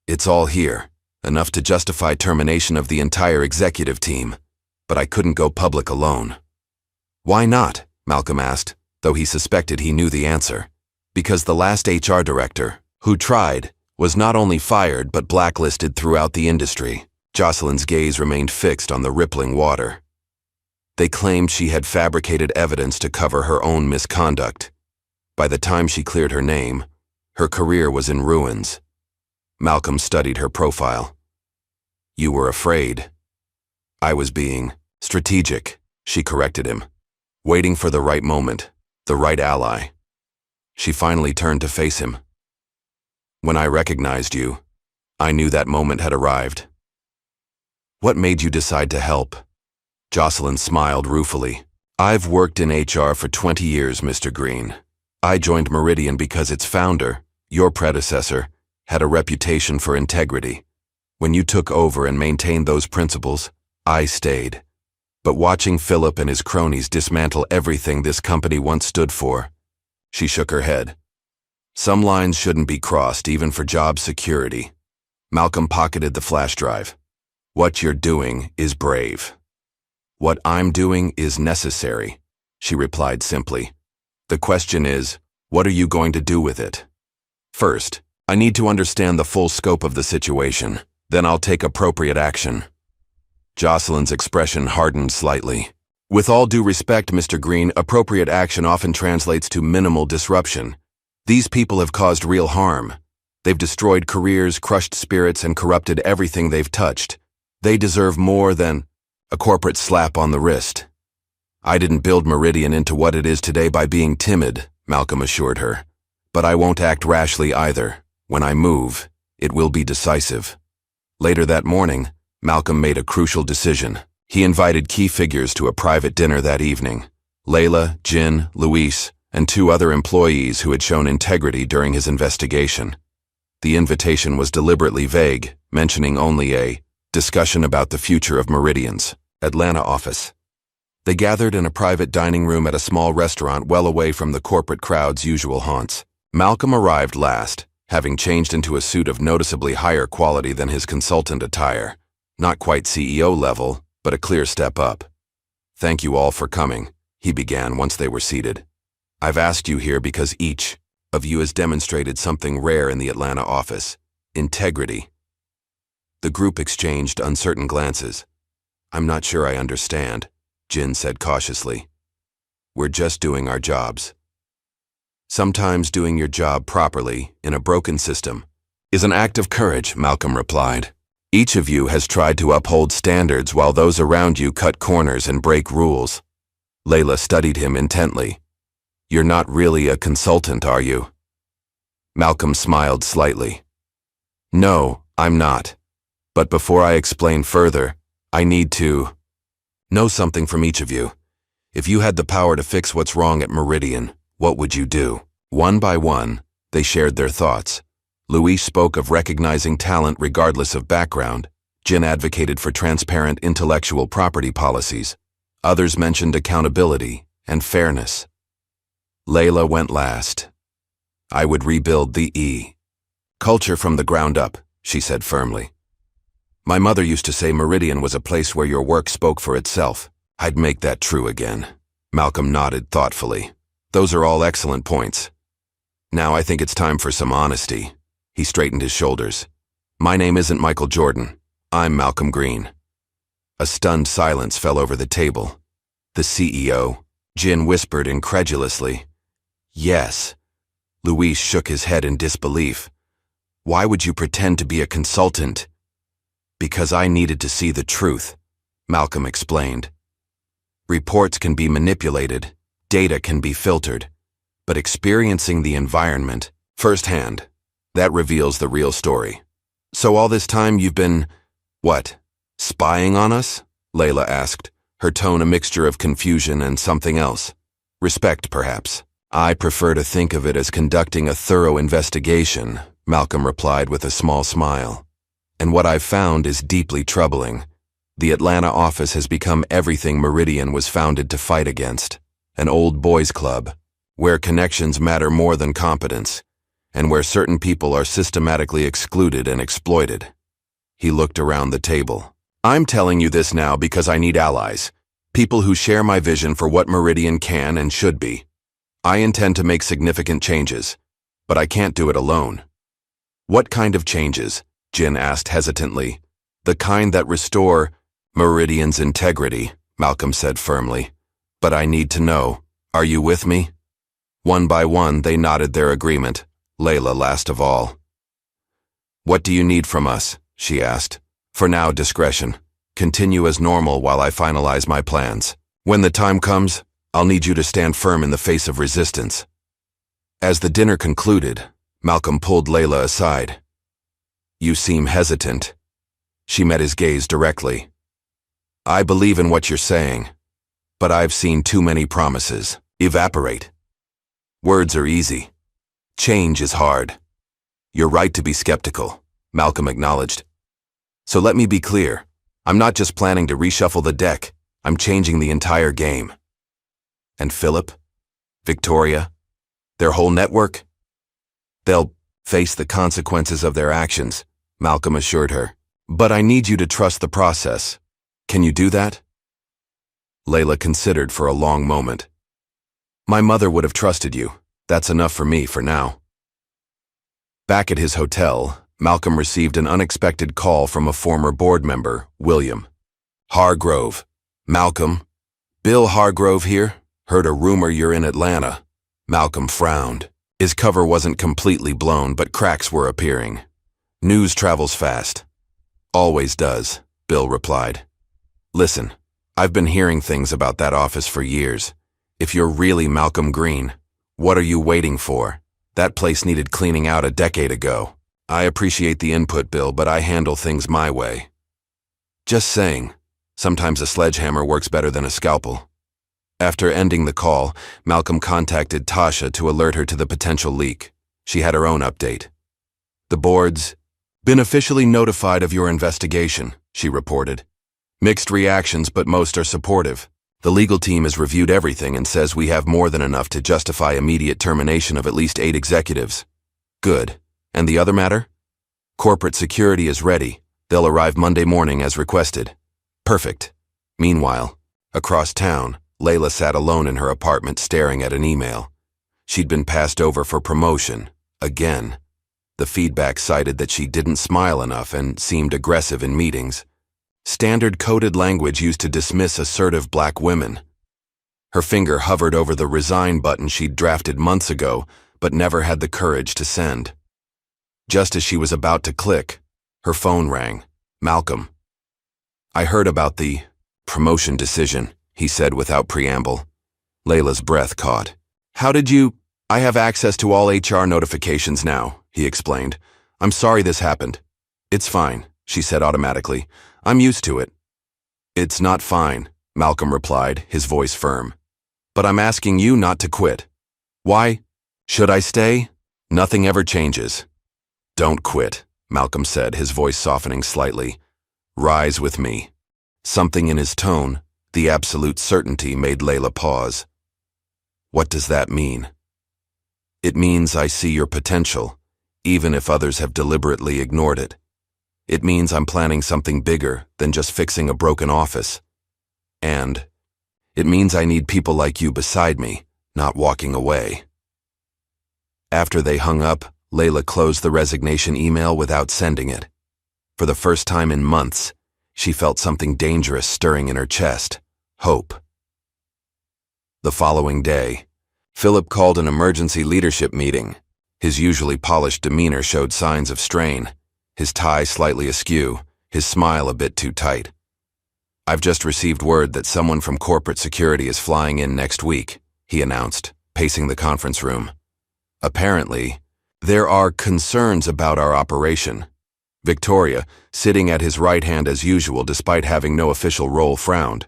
"It's all here, enough to justify termination of the entire executive team, but I couldn't go public alone." "Why not?" Malcolm asked, though he suspected he knew the answer. "Because the last HR director, who tried, was not only fired but blacklisted throughout the industry." Jocelyn's gaze remained fixed on the rippling water. "They claimed she had fabricated evidence to cover her own misconduct. By the time she cleared her name, her career was in ruins." Malcolm studied her profile. "You were afraid." "I was being strategic," she corrected him, waiting for the right moment, the right ally. She finally turned to face him. "When I recognized you, I knew that moment had arrived." "What made you decide to help?" Jocelyn smiled ruefully. "I've worked in HR for 20 years, Mr. Green. I joined Meridian because its founder, your predecessor, had a reputation for integrity. When you took over and maintained those principles, I stayed. But watching Philip and his cronies dismantle everything this company once stood for, She shook her head. Some lines shouldn't be crossed, even for job security. Malcolm pocketed the flash drive. What you're doing is brave. What I'm doing is necessary, she replied simply. The question is, what are you going to do with it? First, I need to understand the full scope of the situation. Then I'll take appropriate action. Jocelyn's expression hardened slightly. With all due respect, Mr. Green, appropriate action often translates to minimal disruption. These people have caused real harm. They've destroyed careers, crushed spirits, and corrupted everything they've touched. They deserve more than a corporate slap on the wrist. I didn't build Meridian into what it is today by being timid, Malcolm assured her. But I won't act rashly either. When I move, it will be decisive. Later that morning, Malcolm made a crucial decision. He invited key figures to a private dinner that evening. Layla, Jin, Luis, and 2 other employees who had shown integrity during his investigation. The invitation was deliberately vague, mentioning only a discussion about the future of Meridian's Atlanta office. They gathered in a private dining room at a small restaurant well away from the corporate crowd's usual haunts. Malcolm arrived last, having changed into a suit of noticeably higher quality than his consultant attire. Not quite CEO level, but a clear step up. Thank you all for coming, he began once they were seated. I've asked you here because each of you has demonstrated something rare in the Atlanta office: integrity. The group exchanged uncertain glances. I'm not sure I understand, Jin said cautiously. We're just doing our jobs. Sometimes doing your job properly, in a broken system, is an act of courage, Malcolm replied. Each of you has tried to uphold standards while those around you cut corners and break rules. Layla studied him intently. You're not really a consultant, are you? Malcolm smiled slightly. No, I'm not. But before I explain further, I need to know something from each of you. If you had the power to fix what's wrong at Meridian, what would you do? One by one, they shared their thoughts. Luis spoke of recognizing talent regardless of background. Jin advocated for transparent intellectual property policies. Others mentioned accountability and fairness. Layla went last. I would rebuild the culture from the ground up, she said firmly. My mother used to say Meridian was a place where your work spoke for itself. I'd make that true again. Malcolm nodded thoughtfully. Those are all excellent points. Now I think it's time for some honesty. He straightened his shoulders. My name isn't Michael Jordan. I'm Malcolm Green. A stunned silence fell over the table. The CEO, Jin whispered incredulously. Yes. Luis shook his head in disbelief. Why would you pretend to be a consultant? Because I needed to see the truth, Malcolm explained. Reports can be manipulated, data can be filtered, but experiencing the environment firsthand, that reveals the real story. So all this time you've been, what, spying on us? Layla asked, her tone a mixture of confusion and something else. Respect, perhaps. I prefer to think of it as conducting a thorough investigation, Malcolm replied with a small smile. And what I've found is deeply troubling. The Atlanta office has become everything Meridian was founded to fight against. An old boys club, where connections matter more than competence, and where certain people are systematically excluded and exploited. He looked around the table. I'm telling you this now because I need allies, people who share my vision for what Meridian can and should be. I intend to make significant changes, but I can't do it alone. What kind of changes? Jin asked hesitantly. The kind that restore Meridian's integrity, Malcolm said firmly. But I need to know. Are you with me? One by one, they nodded their agreement, Layla last of all. What do you need from us? She asked. For now, discretion. Continue as normal while I finalize my plans. When the time comes, I'll need you to stand firm in the face of resistance. As the dinner concluded, Malcolm pulled Layla aside. You seem hesitant. She met his gaze directly. I believe in what you're saying, but I've seen too many promises evaporate. Words are easy. Change is hard. You're right to be skeptical, Malcolm acknowledged. So let me be clear. I'm not just planning to reshuffle the deck. I'm changing the entire game. And Philip? Victoria? Their whole network? They'll face the consequences of their actions, Malcolm assured her. But I need you to trust the process. Can you do that? Layla considered for a long moment. My mother would have trusted you. That's enough for me for now. Back at his hotel, Malcolm received an unexpected call from a former board member, William. Hargrove. Malcolm. Bill Hargrove here. Heard a rumor you're in Atlanta. Malcolm frowned. His cover wasn't completely blown, but cracks were appearing. News travels fast. Always does, Bill replied. Listen, I've been hearing things about that office for years. If you're really Malcolm Green, what are you waiting for? That place needed cleaning out a decade ago. I appreciate the input, Bill, but I handle things my way. Just saying, sometimes a sledgehammer works better than a scalpel. After ending the call, Malcolm contacted Tasha to alert her to the potential leak. She had her own update. The board's been officially notified of your investigation, she reported. Mixed reactions, but most are supportive. The legal team has reviewed everything and says we have more than enough to justify immediate termination of at least 8 executives. Good. And the other matter? Corporate security is ready. They'll arrive Monday morning as requested. Perfect. Meanwhile, across town, Layla sat alone in her apartment staring at an email. She'd been passed over for promotion. Again. The feedback cited that she didn't smile enough and seemed aggressive in meetings. Standard coded language used to dismiss assertive black women. Her finger hovered over the resign button she'd drafted months ago, but never had the courage to send. Just as she was about to click, her phone rang. Malcolm. I heard about the promotion decision, he said without preamble. Layla's breath caught. How did you? I have access to all HR notifications now, he explained. I'm sorry this happened. It's fine, she said automatically. I'm used to it. It's not fine, Malcolm replied, his voice firm. But I'm asking you not to quit. Why? Should I stay? Nothing ever changes. Don't quit, Malcolm said, his voice softening slightly. Rise with me. Something in his tone, the absolute certainty, made Layla pause. What does that mean? It means I see your potential, even if others have deliberately ignored it. It means I'm planning something bigger than just fixing a broken office. And it means I need people like you beside me, not walking away. After they hung up, Layla closed the resignation email without sending it. For the first time in months, she felt something dangerous stirring in her chest. Hope. The following day, Philip called an emergency leadership meeting. His usually polished demeanor showed signs of strain. His tie slightly askew, his smile a bit too tight. I've just received word that someone from corporate security is flying in next week, he announced, pacing the conference room. Apparently, there are concerns about our operation. Victoria, sitting at his right hand as usual despite having no official role, frowned.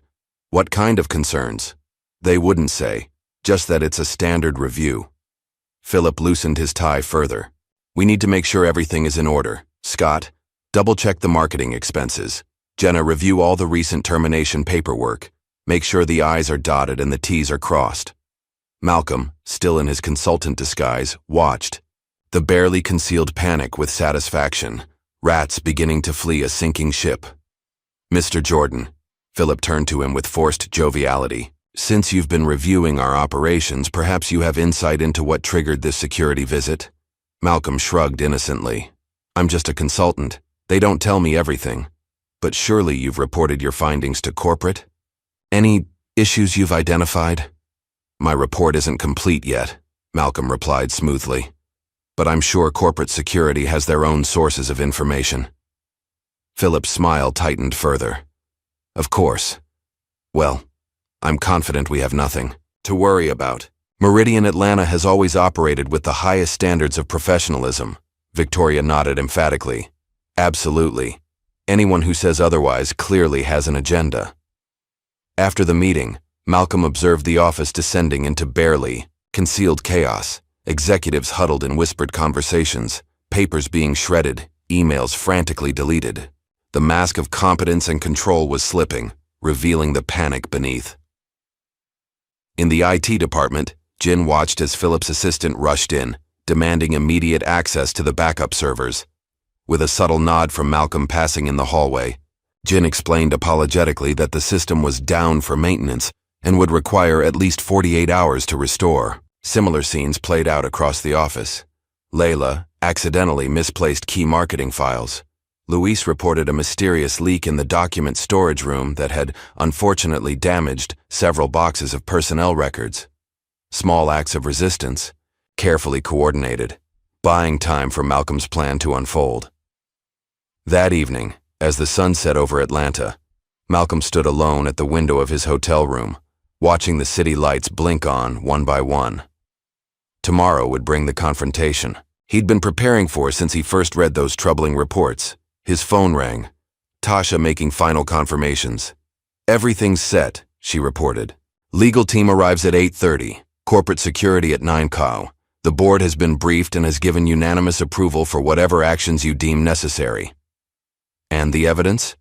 What kind of concerns? They wouldn't say, just that it's a standard review. Philip loosened his tie further. We need to make sure everything is in order. Scott, double-check the marketing expenses. Jenna, review all the recent termination paperwork. Make sure the I's are dotted and the T's are crossed. Malcolm, still in his consultant disguise, watched. The barely concealed panic with satisfaction. Rats beginning to flee a sinking ship. Mr. Jordan, Philip turned to him with forced joviality. Since you've been reviewing our operations, perhaps you have insight into what triggered this security visit? Malcolm shrugged innocently. I'm just a consultant. They don't tell me everything. But surely you've reported your findings to corporate? Any issues you've identified? My report isn't complete yet, Malcolm replied smoothly. But I'm sure corporate security has their own sources of information. Philip's smile tightened further. Of course. Well, I'm confident we have nothing to worry about. Meridian Atlanta has always operated with the highest standards of professionalism. Victoria nodded emphatically. Absolutely. Anyone who says otherwise clearly has an agenda. After the meeting, Malcolm observed the office descending into barely concealed chaos. Executives huddled in whispered conversations, papers being shredded, emails frantically deleted. The mask of competence and control was slipping, revealing the panic beneath. In the IT department, Jin watched as Philip's assistant rushed in, demanding immediate access to the backup servers. With a subtle nod from Malcolm passing in the hallway, Jin explained apologetically that the system was down for maintenance and would require at least 48 hours to restore. Similar scenes played out across the office. Layla accidentally misplaced key marketing files. Luis reported a mysterious leak in the document storage room that had unfortunately damaged several boxes of personnel records. Small acts of resistance, carefully coordinated, buying time for Malcolm's plan to unfold. That evening, as the sun set over Atlanta, Malcolm stood alone at the window of his hotel room, watching the city lights blink on one by one. Tomorrow would bring the confrontation he'd been preparing for since he first read those troubling reports. His phone rang. Tasha making final confirmations. "Everything's set," she reported. "Legal team arrives at 8:30. Corporate security at 9 cow. The board has been briefed and has given unanimous approval for whatever actions you deem necessary." And the evidence?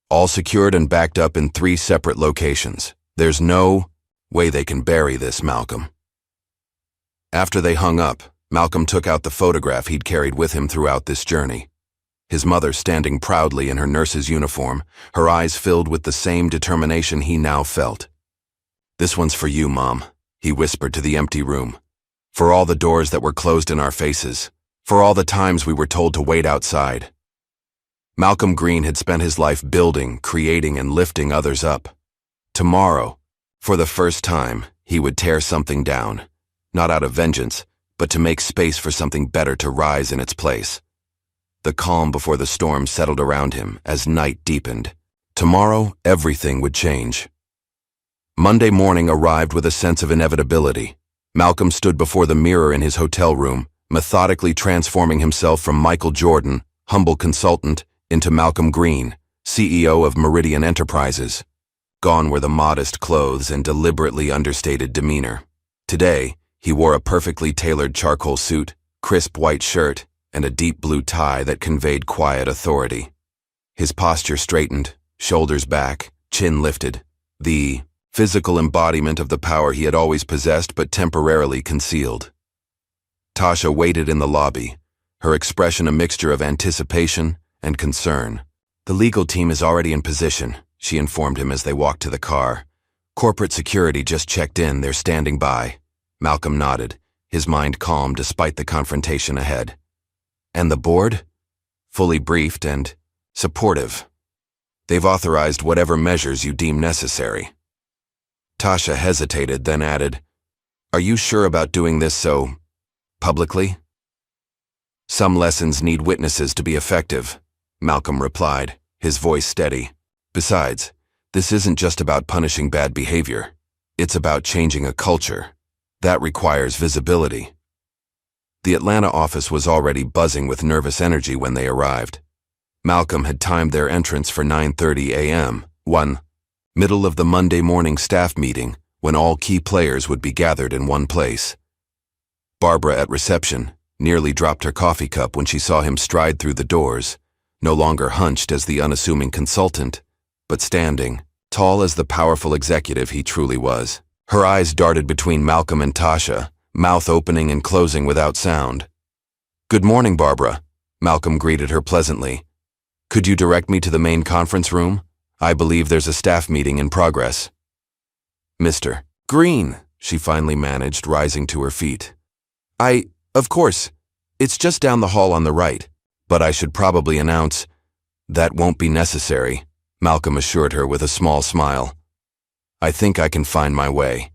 All secured and backed up in 3 separate locations. There's no way they can bury this, Malcolm. After they hung up, Malcolm took out the photograph he'd carried with him throughout this journey. His mother standing proudly in her nurse's uniform, her eyes filled with the same determination he now felt. "This one's for you, Mom," he whispered to the empty room. "For all the doors that were closed in our faces. For all the times we were told to wait outside." Malcolm Green had spent his life building, creating, and lifting others up. Tomorrow, for the first time, he would tear something down, not out of vengeance, but to make space for something better to rise in its place. The calm before the storm settled around him as night deepened. Tomorrow, everything would change. Monday morning arrived with a sense of inevitability. Malcolm stood before the mirror in his hotel room, methodically transforming himself from Michael Jordan, humble consultant, into Malcolm Green, CEO of Meridian Enterprises. Gone were the modest clothes and deliberately understated demeanor. Today, he wore a perfectly tailored charcoal suit, crisp white shirt, and a deep blue tie that conveyed quiet authority. His posture straightened, shoulders back, chin lifted, the physical embodiment of the power he had always possessed but temporarily concealed. Tasha waited in the lobby, her expression a mixture of anticipation and concern. "The legal team is already in position," she informed him as they walked to the car. "Corporate security just checked in, they're standing by." Malcolm nodded, his mind calm despite the confrontation ahead. "And the board?" "Fully briefed and supportive. They've authorized whatever measures you deem necessary." Tasha hesitated, then added, "Are you sure about doing this so publicly?" "Some lessons need witnesses to be effective," Malcolm replied, his voice steady. "Besides, this isn't just about punishing bad behavior. It's about changing a culture. That requires visibility." The Atlanta office was already buzzing with nervous energy when they arrived. Malcolm had timed their entrance for 9:30 a.m., middle of the Monday morning staff meeting, when all key players would be gathered in one place. Barbara at reception nearly dropped her coffee cup when she saw him stride through the doors, no longer hunched as the unassuming consultant, but standing, tall as the powerful executive he truly was. Her eyes darted between Malcolm and Tasha, mouth opening and closing without sound. "Good morning, Barbara," Malcolm greeted her pleasantly. "Could you direct me to the main conference room? I believe there's a staff meeting in progress." "Mr. Green," she finally managed, rising to her feet. Of course, it's just down the hall on the right, but I should probably announce." "That won't be necessary," Malcolm assured her with a small smile. "I think I can find my way."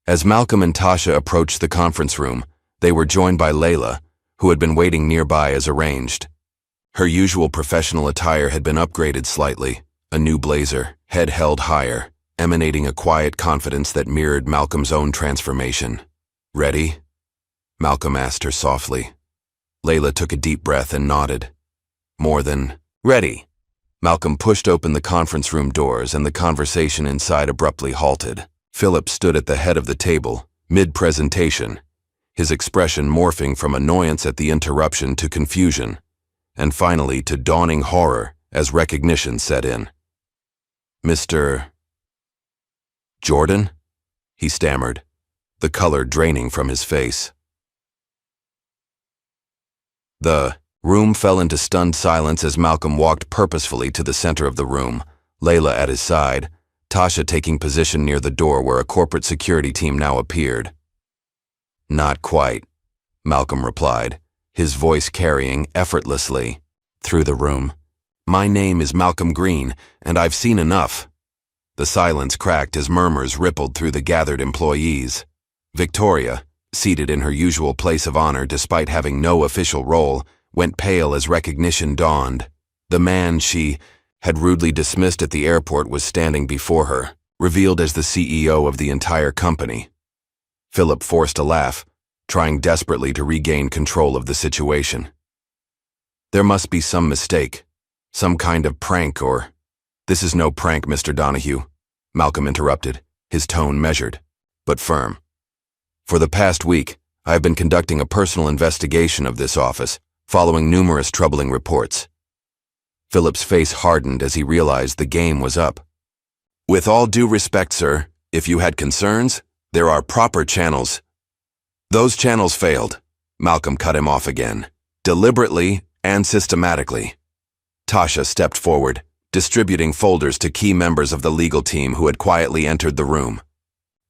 As Malcolm and Tasha approached the conference room, they were joined by Layla, who had been waiting nearby as arranged. Her usual professional attire had been upgraded slightly, a new blazer, head held higher, emanating a quiet confidence that mirrored Malcolm's own transformation. "Ready?" Malcolm asked her softly. Layla took a deep breath and nodded. "More than ready." Malcolm pushed open the conference room doors and the conversation inside abruptly halted. Philip stood at the head of the table, mid-presentation, his expression morphing from annoyance at the interruption to confusion, and finally to dawning horror as recognition set in. "Mr. Jordan?" he stammered. the color draining from his face. The room fell into stunned silence as Malcolm walked purposefully to the center of the room, Layla at his side, Tasha taking position near the door where a corporate security team now appeared. "Not quite," Malcolm replied, his voice carrying effortlessly through the room. "My name is Malcolm Green, and I've seen enough." The silence cracked as murmurs rippled through the gathered employees. Victoria, seated in her usual place of honor despite having no official role, went pale as recognition dawned. The man she had rudely dismissed at the airport was standing before her, revealed as the CEO of the entire company. Philip forced a laugh, trying desperately to regain control of the situation. "There must be some mistake, some kind of prank or—" "This is no prank, Mr. Donahue," Malcolm interrupted, his tone measured, but firm. "For the past week, I have been conducting a personal investigation of this office, following numerous troubling reports." Philip's face hardened as he realized the game was up. "With all due respect, sir, if you had concerns, there are proper channels." "Those channels failed," Malcolm cut him off again, "deliberately and systematically." Tasha stepped forward, distributing folders to key members of the legal team who had quietly entered the room.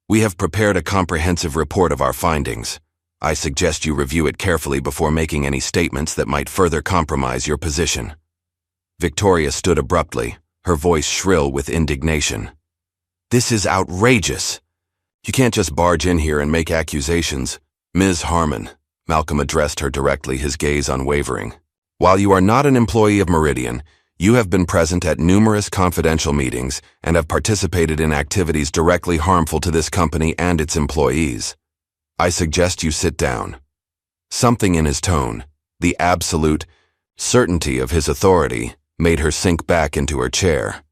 "We have prepared a comprehensive report of our findings. I suggest you review it carefully before making any statements that might further compromise your position." Victoria stood abruptly, her voice shrill with indignation. "This is outrageous. You can't just barge in here and make accusations." "Ms. Harmon," Malcolm addressed her directly, his gaze unwavering. "While you are not an employee of Meridian, you have been present at numerous confidential meetings and have participated in activities directly harmful to this company and its employees. I suggest you sit down." Something in his tone, the absolute certainty of his authority, made her sink back into her chair.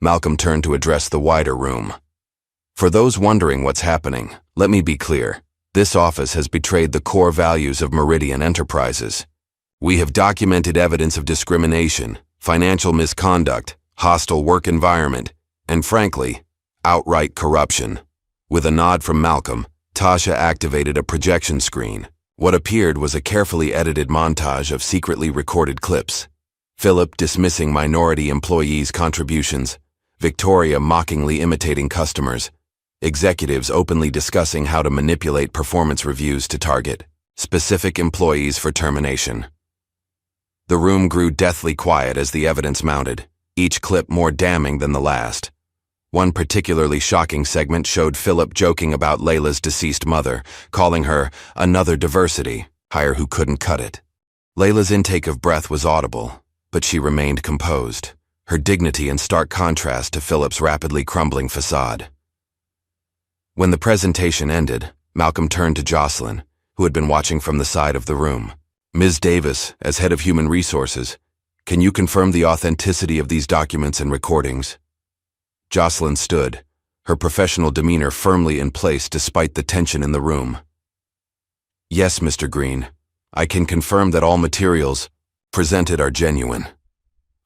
Malcolm turned to address the wider room. "For those wondering what's happening, let me be clear. This office has betrayed the core values of Meridian Enterprises. We have documented evidence of discrimination, financial misconduct, hostile work environment, and frankly, outright corruption." With a nod from Malcolm, Tasha activated a projection screen. What appeared was a carefully edited montage of secretly recorded clips. Philip dismissing minority employees' contributions, Victoria mockingly imitating customers, executives openly discussing how to manipulate performance reviews to target specific employees for termination. The room grew deathly quiet as the evidence mounted, each clip more damning than the last. One particularly shocking segment showed Philip joking about Layla's deceased mother, calling her another diversity hire who couldn't cut it. Layla's intake of breath was audible, but she remained composed, her dignity in stark contrast to Philip's rapidly crumbling facade. When the presentation ended, Malcolm turned to Jocelyn, who had been watching from the side of the room. "Ms. Davis, as head of Human Resources, can you confirm the authenticity of these documents and recordings?" Jocelyn stood, her professional demeanor firmly in place despite the tension in the room. "Yes, Mr. Green. I can confirm that all materials presented are genuine.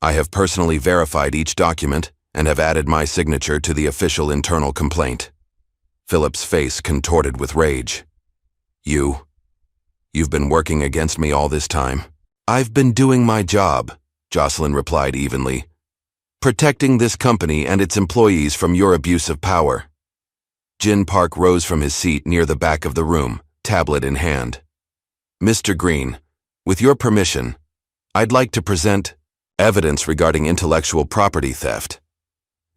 I have personally verified each document and have added my signature to the official internal complaint." Philip's face contorted with rage. You've been working against me all this time." "I've been doing my job," Jocelyn replied evenly. "Protecting this company and its employees from your abuse of power." Jin Park rose from his seat near the back of the room, tablet in hand. "Mr. Green, with your permission, I'd like to present evidence regarding intellectual property theft."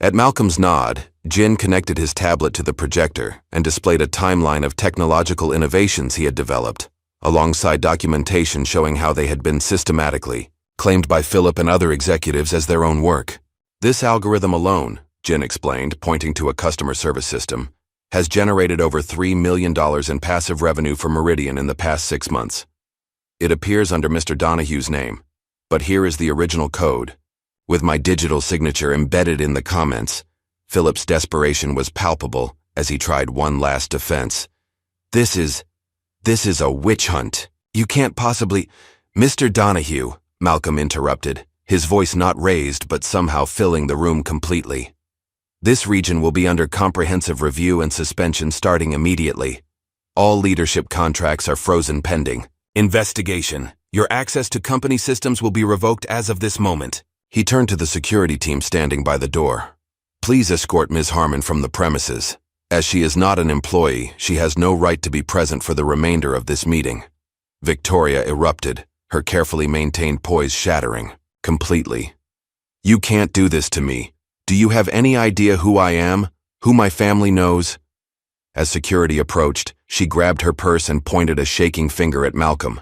At Malcolm's nod, Jin connected his tablet to the projector and displayed a timeline of technological innovations he had developed, alongside documentation showing how they had been systematically claimed by Philip and other executives as their own work. "This algorithm alone," Jin explained, pointing to a customer service system, "has generated over $3 million in passive revenue for Meridian in the past 6 months. It appears under Mr. Donahue's name, but here is the original code. With my digital signature embedded in the comments." Philip's desperation was palpable as he tried one last defense. This is a witch hunt. You can't possibly—" "Mr. Donahue," Malcolm interrupted, his voice not raised but somehow filling the room completely. "This region will be under comprehensive review and suspension starting immediately. All leadership contracts are frozen pending. Investigation. Your access to company systems will be revoked as of this moment. He turned to the security team standing by the door. Please escort Ms. Harmon from the premises. As she is not an employee, she has no right to be present for the remainder of this meeting. Victoria erupted, her carefully maintained poise shattering, completely. You can't do this to me. Do you have any idea who I am? Who my family knows? As security approached, she grabbed her purse and pointed a shaking finger at Malcolm.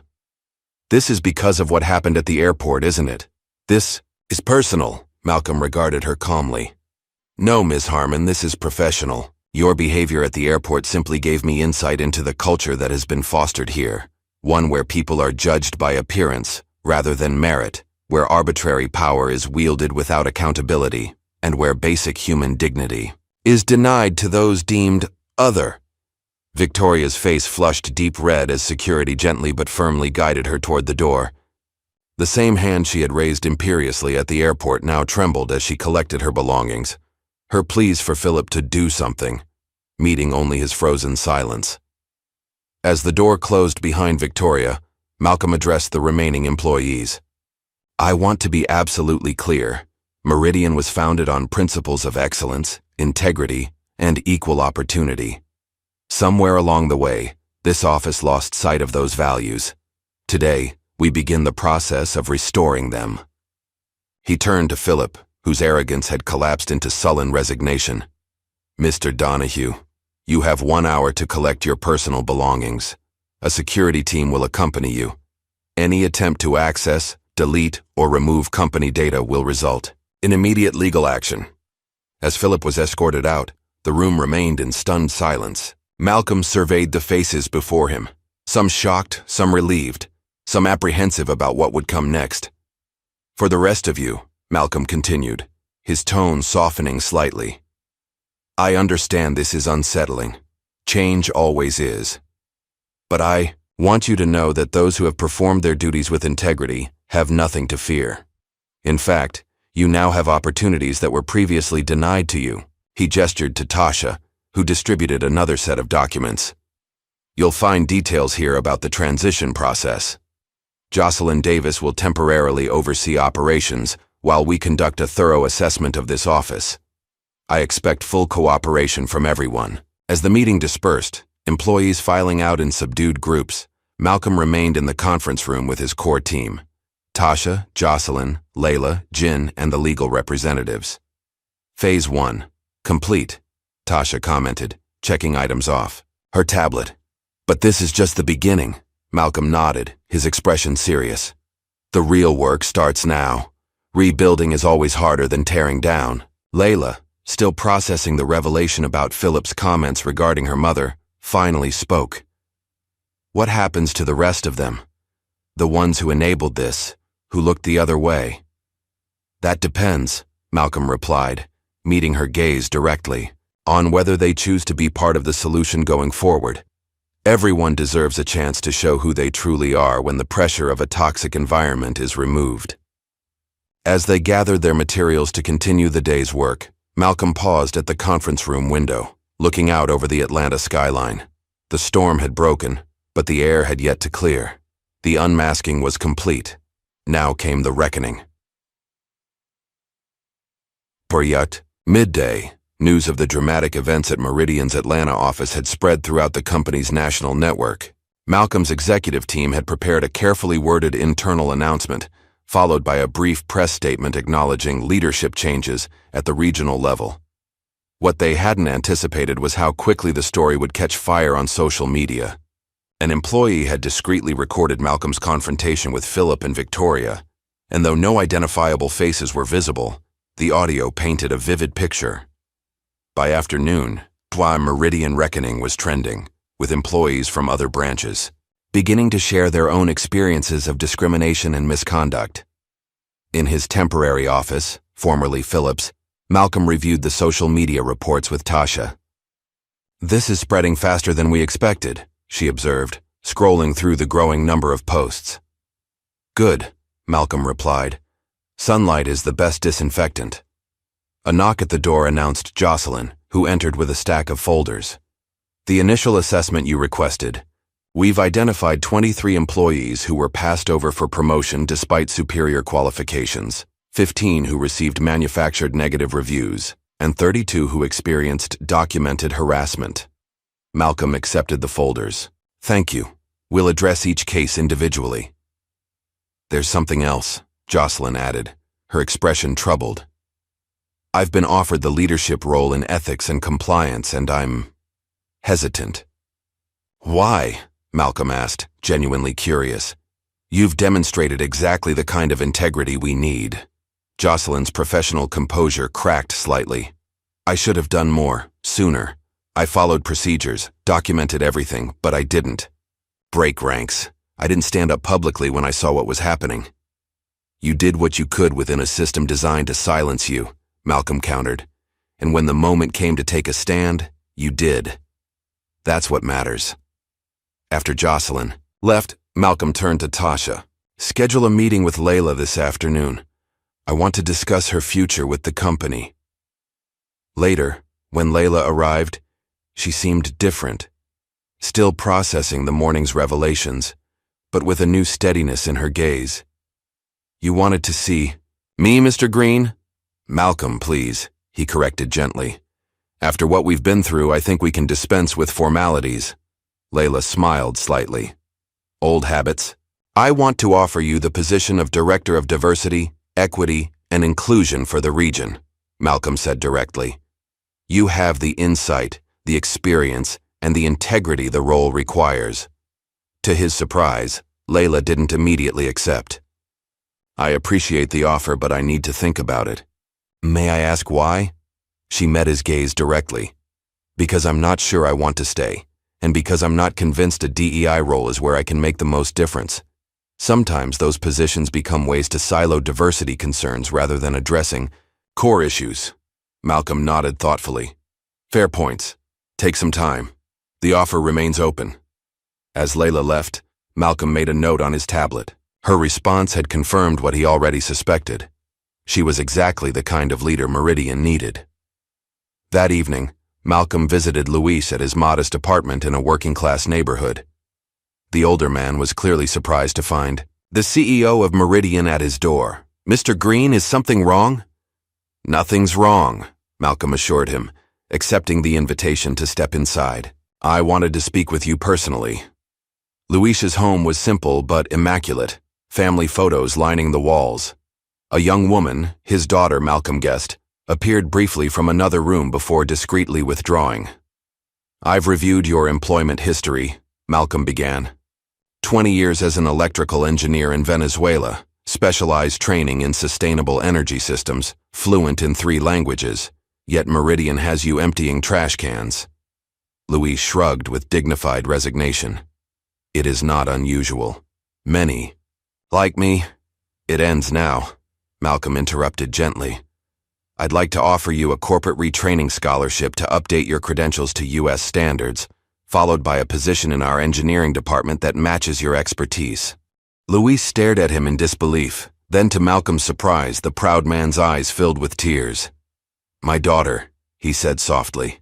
This is because of what happened at the airport, isn't it? This is personal, Malcolm regarded her calmly. No, Ms. Harmon, this is professional. Your behavior at the airport simply gave me insight into the culture that has been fostered here, one where people are judged by appearance rather than merit, where arbitrary power is wielded without accountability, and where basic human dignity is denied to those deemed other. Victoria's face flushed deep red as security gently but firmly guided her toward the door. The same hand she had raised imperiously at the airport now trembled as she collected her belongings, her pleas for Philip to do something, meeting only his frozen silence. As the door closed behind Victoria, Malcolm addressed the remaining employees. I want to be absolutely clear. Meridian was founded on principles of excellence, integrity, and equal opportunity. Somewhere along the way, this office lost sight of those values. Today, we begin the process of restoring them. He turned to Philip, whose arrogance had collapsed into sullen resignation. Mr. Donahue, you have 1 hour to collect your personal belongings. A security team will accompany you. Any attempt to access, delete, or remove company data will result in immediate legal action. As Philip was escorted out, the room remained in stunned silence. Malcolm surveyed the faces before him, some shocked, some relieved, some apprehensive about what would come next. For the rest of you, Malcolm continued, his tone softening slightly. I understand this is unsettling. Change always is. But I want you to know that those who have performed their duties with integrity have nothing to fear. In fact, you now have opportunities that were previously denied to you. He gestured to Tasha, who distributed another set of documents. You'll find details here about the transition process. Jocelyn Davis will temporarily oversee operations while we conduct a thorough assessment of this office. I expect full cooperation from everyone. As the meeting dispersed, employees filing out in subdued groups, Malcolm remained in the conference room with his core team. Tasha, Jocelyn, Layla, Jin, and the legal representatives. Phase 1. Complete, Tasha commented, checking items off. Her tablet. But this is just the beginning. Malcolm nodded, his expression serious. The real work starts now. Rebuilding is always harder than tearing down. Layla, still processing the revelation about Philip's comments regarding her mother, finally spoke. What happens to the rest of them? The ones who enabled this, who looked the other way? That depends, Malcolm replied, meeting her gaze directly, on whether they choose to be part of the solution going forward. Everyone deserves a chance to show who they truly are when the pressure of a toxic environment is removed. As they gathered their materials to continue the day's work, Malcolm paused at the conference room window, looking out over the Atlanta skyline. The storm had broken, but the air had yet to clear. The unmasking was complete. Now came the reckoning. Poryut, midday, news of the dramatic events at Meridian's Atlanta office had spread throughout the company's national network. Malcolm's executive team had prepared a carefully worded internal announcement, followed by a brief press statement acknowledging leadership changes at the regional level. What they hadn't anticipated was how quickly the story would catch fire on social media. An employee had discreetly recorded Malcolm's confrontation with Philip and Victoria, and though no identifiable faces were visible, the audio painted a vivid picture. By afternoon, Meridian Reckoning was trending, with employees from other branches beginning to share their own experiences of discrimination and misconduct. In his temporary office, formerly Philip's, Malcolm reviewed the social media reports with Tasha. This is spreading faster than we expected, she observed, scrolling through the growing number of posts. Good, Malcolm replied. Sunlight is the best disinfectant. A knock at the door announced Jocelyn, who entered with a stack of folders. The initial assessment you requested. We've identified 23 employees who were passed over for promotion despite superior qualifications, 15 who received manufactured negative reviews, and 32 who experienced documented harassment. Malcolm accepted the folders. Thank you. We'll address each case individually. There's something else, Jocelyn added, her expression troubled. I've been offered the leadership role in ethics and compliance, and I'm hesitant. Why? Malcolm asked, genuinely curious. You've demonstrated exactly the kind of integrity we need. Jocelyn's professional composure cracked slightly. I should have done more, sooner. I followed procedures, documented everything, but I didn't. Break ranks. I didn't stand up publicly when I saw what was happening. You did what you could within a system designed to silence you, Malcolm countered. And when the moment came to take a stand, you did. That's what matters. After Jocelyn left, Malcolm turned to Tasha. Schedule a meeting with Layla this afternoon. I want to discuss her future with the company. Later, when Layla arrived, she seemed different, still processing the morning's revelations, but with a new steadiness in her gaze. You wanted to see me, Mr. Green? Malcolm, please, he corrected gently. After what we've been through, I think we can dispense with formalities. Layla smiled slightly. Old habits. I want to offer you the position of Director of Diversity, Equity, and Inclusion for the region, Malcolm said directly. You have the insight, the experience, and the integrity the role requires. To his surprise, Layla didn't immediately accept. I appreciate the offer, but I need to think about it. May I ask why? She met his gaze directly. Because I'm not sure I want to stay, and because I'm not convinced a DEI role is where I can make the most difference. Sometimes those positions become ways to silo diversity concerns rather than addressing core issues. Malcolm nodded thoughtfully. Fair points. Take some time. The offer remains open. As Layla left, Malcolm made a note on his tablet. Her response had confirmed what he already suspected. She was exactly the kind of leader Meridian needed. That evening, Malcolm visited Luis at his modest apartment in a working-class neighborhood. The older man was clearly surprised to find the CEO of Meridian at his door. Mr. Green, is something wrong? Nothing's wrong, Malcolm assured him, accepting the invitation to step inside. I wanted to speak with you personally. Luis's home was simple but immaculate, family photos lining the walls. A young woman, his daughter Malcolm guessed, appeared briefly from another room before discreetly withdrawing. I've reviewed your employment history, Malcolm began. 20 years as an electrical engineer in Venezuela, specialized training in sustainable energy systems, fluent in 3 languages, yet Meridian has you emptying trash cans. Luis shrugged with dignified resignation. It is not unusual. Many. Like me. It ends now, Malcolm interrupted gently. I'd like to offer you a corporate retraining scholarship to update your credentials to U.S. standards, followed by a position in our engineering department that matches your expertise. Luis stared at him in disbelief. Then to Malcolm's surprise, the proud man's eyes filled with tears. My daughter, he said softly.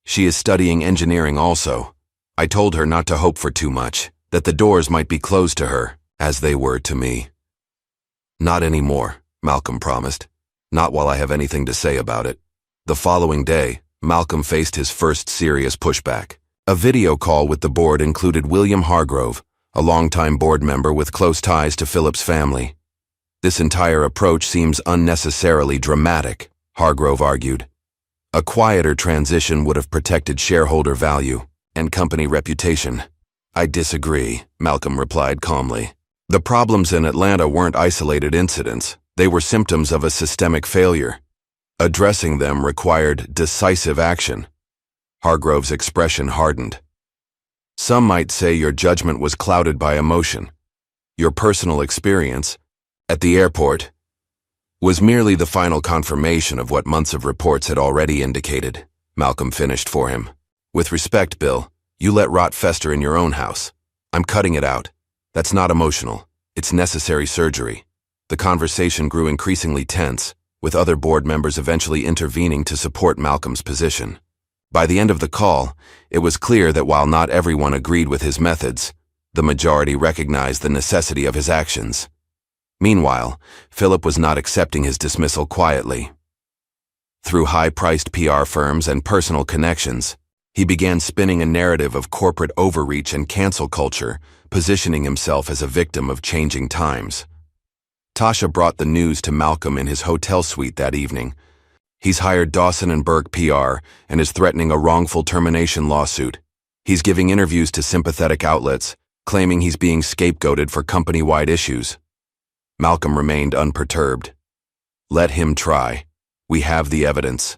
She is studying engineering also. I told her not to hope for too much, that the doors might be closed to her, as they were to me. Not anymore, Malcolm promised. Not while I have anything to say about it. The following day, Malcolm faced his first serious pushback. A video call with the board included William Hargrove, a longtime board member with close ties to Philip's family. This entire approach seems unnecessarily dramatic, Hargrove argued. A quieter transition would have protected shareholder value and company reputation. I disagree, Malcolm replied calmly. The problems in Atlanta weren't isolated incidents. They were symptoms of a systemic failure. Addressing them required decisive action. Hargrove's expression hardened. Some might say your judgment was clouded by emotion. Your personal experience, at the airport, was merely the final confirmation of what months of reports had already indicated, Malcolm finished for him. With respect, Bill, you let rot fester in your own house. I'm cutting it out. That's not emotional. It's necessary surgery. The conversation grew increasingly tense, with other board members eventually intervening to support Malcolm's position. By the end of the call, it was clear that while not everyone agreed with his methods, the majority recognized the necessity of his actions. Meanwhile, Philip was not accepting his dismissal quietly. Through high-priced PR firms and personal connections, he began spinning a narrative of corporate overreach and cancel culture, positioning himself as a victim of changing times. Tasha brought the news to Malcolm in his hotel suite that evening. He's hired Dawson & Burke PR and is threatening a wrongful termination lawsuit. He's giving interviews to sympathetic outlets, claiming he's being scapegoated for company-wide issues. Malcolm remained unperturbed. Let him try. We have the evidence.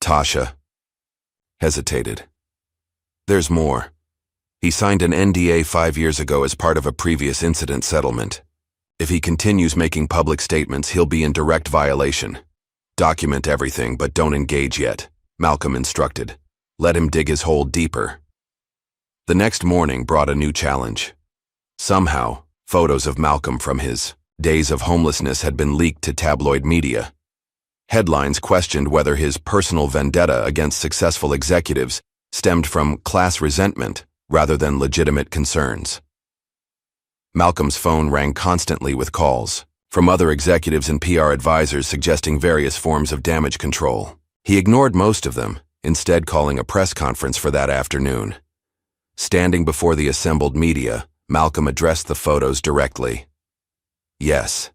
Tasha hesitated. There's more. He signed an NDA 5 years ago as part of a previous incident settlement. If he continues making public statements, he'll be in direct violation. Document everything, but don't engage yet, Malcolm instructed. Let him dig his hole deeper. The next morning brought a new challenge. Somehow, photos of Malcolm from his days of homelessness had been leaked to tabloid media. Headlines questioned whether his personal vendetta against successful executives stemmed from class resentment rather than legitimate concerns. Malcolm's phone rang constantly with calls from other executives and PR advisors suggesting various forms of damage control. He ignored most of them, instead calling a press conference for that afternoon. Standing before the assembled media, Malcolm addressed the photos directly. Yes,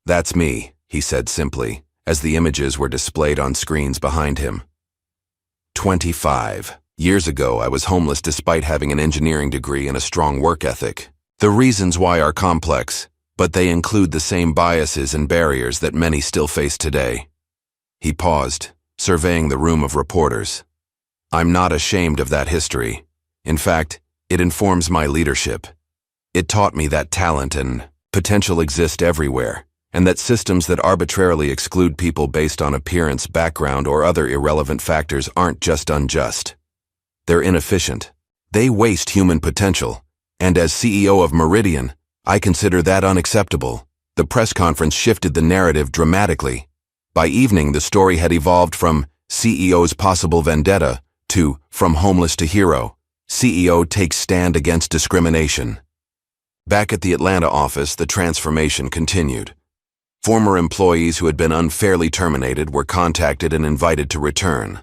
that's me, he said simply, as the images were displayed on screens behind him. 25 years ago, I was homeless despite having an engineering degree and a strong work ethic. The reasons why are complex, but they include the same biases and barriers that many still face today. He paused, surveying the room of reporters. I'm not ashamed of that history. In fact, it informs my leadership. It taught me that talent and potential exist everywhere, and that systems that arbitrarily exclude people based on appearance, background, or other irrelevant factors aren't just unjust. They're inefficient. They waste human potential. And as CEO of Meridian, I consider that unacceptable. The press conference shifted the narrative dramatically. By evening, the story had evolved from CEO's possible vendetta to from homeless to hero. CEO takes stand against discrimination. Back at the Atlanta office, the transformation continued. Former employees who had been unfairly terminated were contacted and invited to return.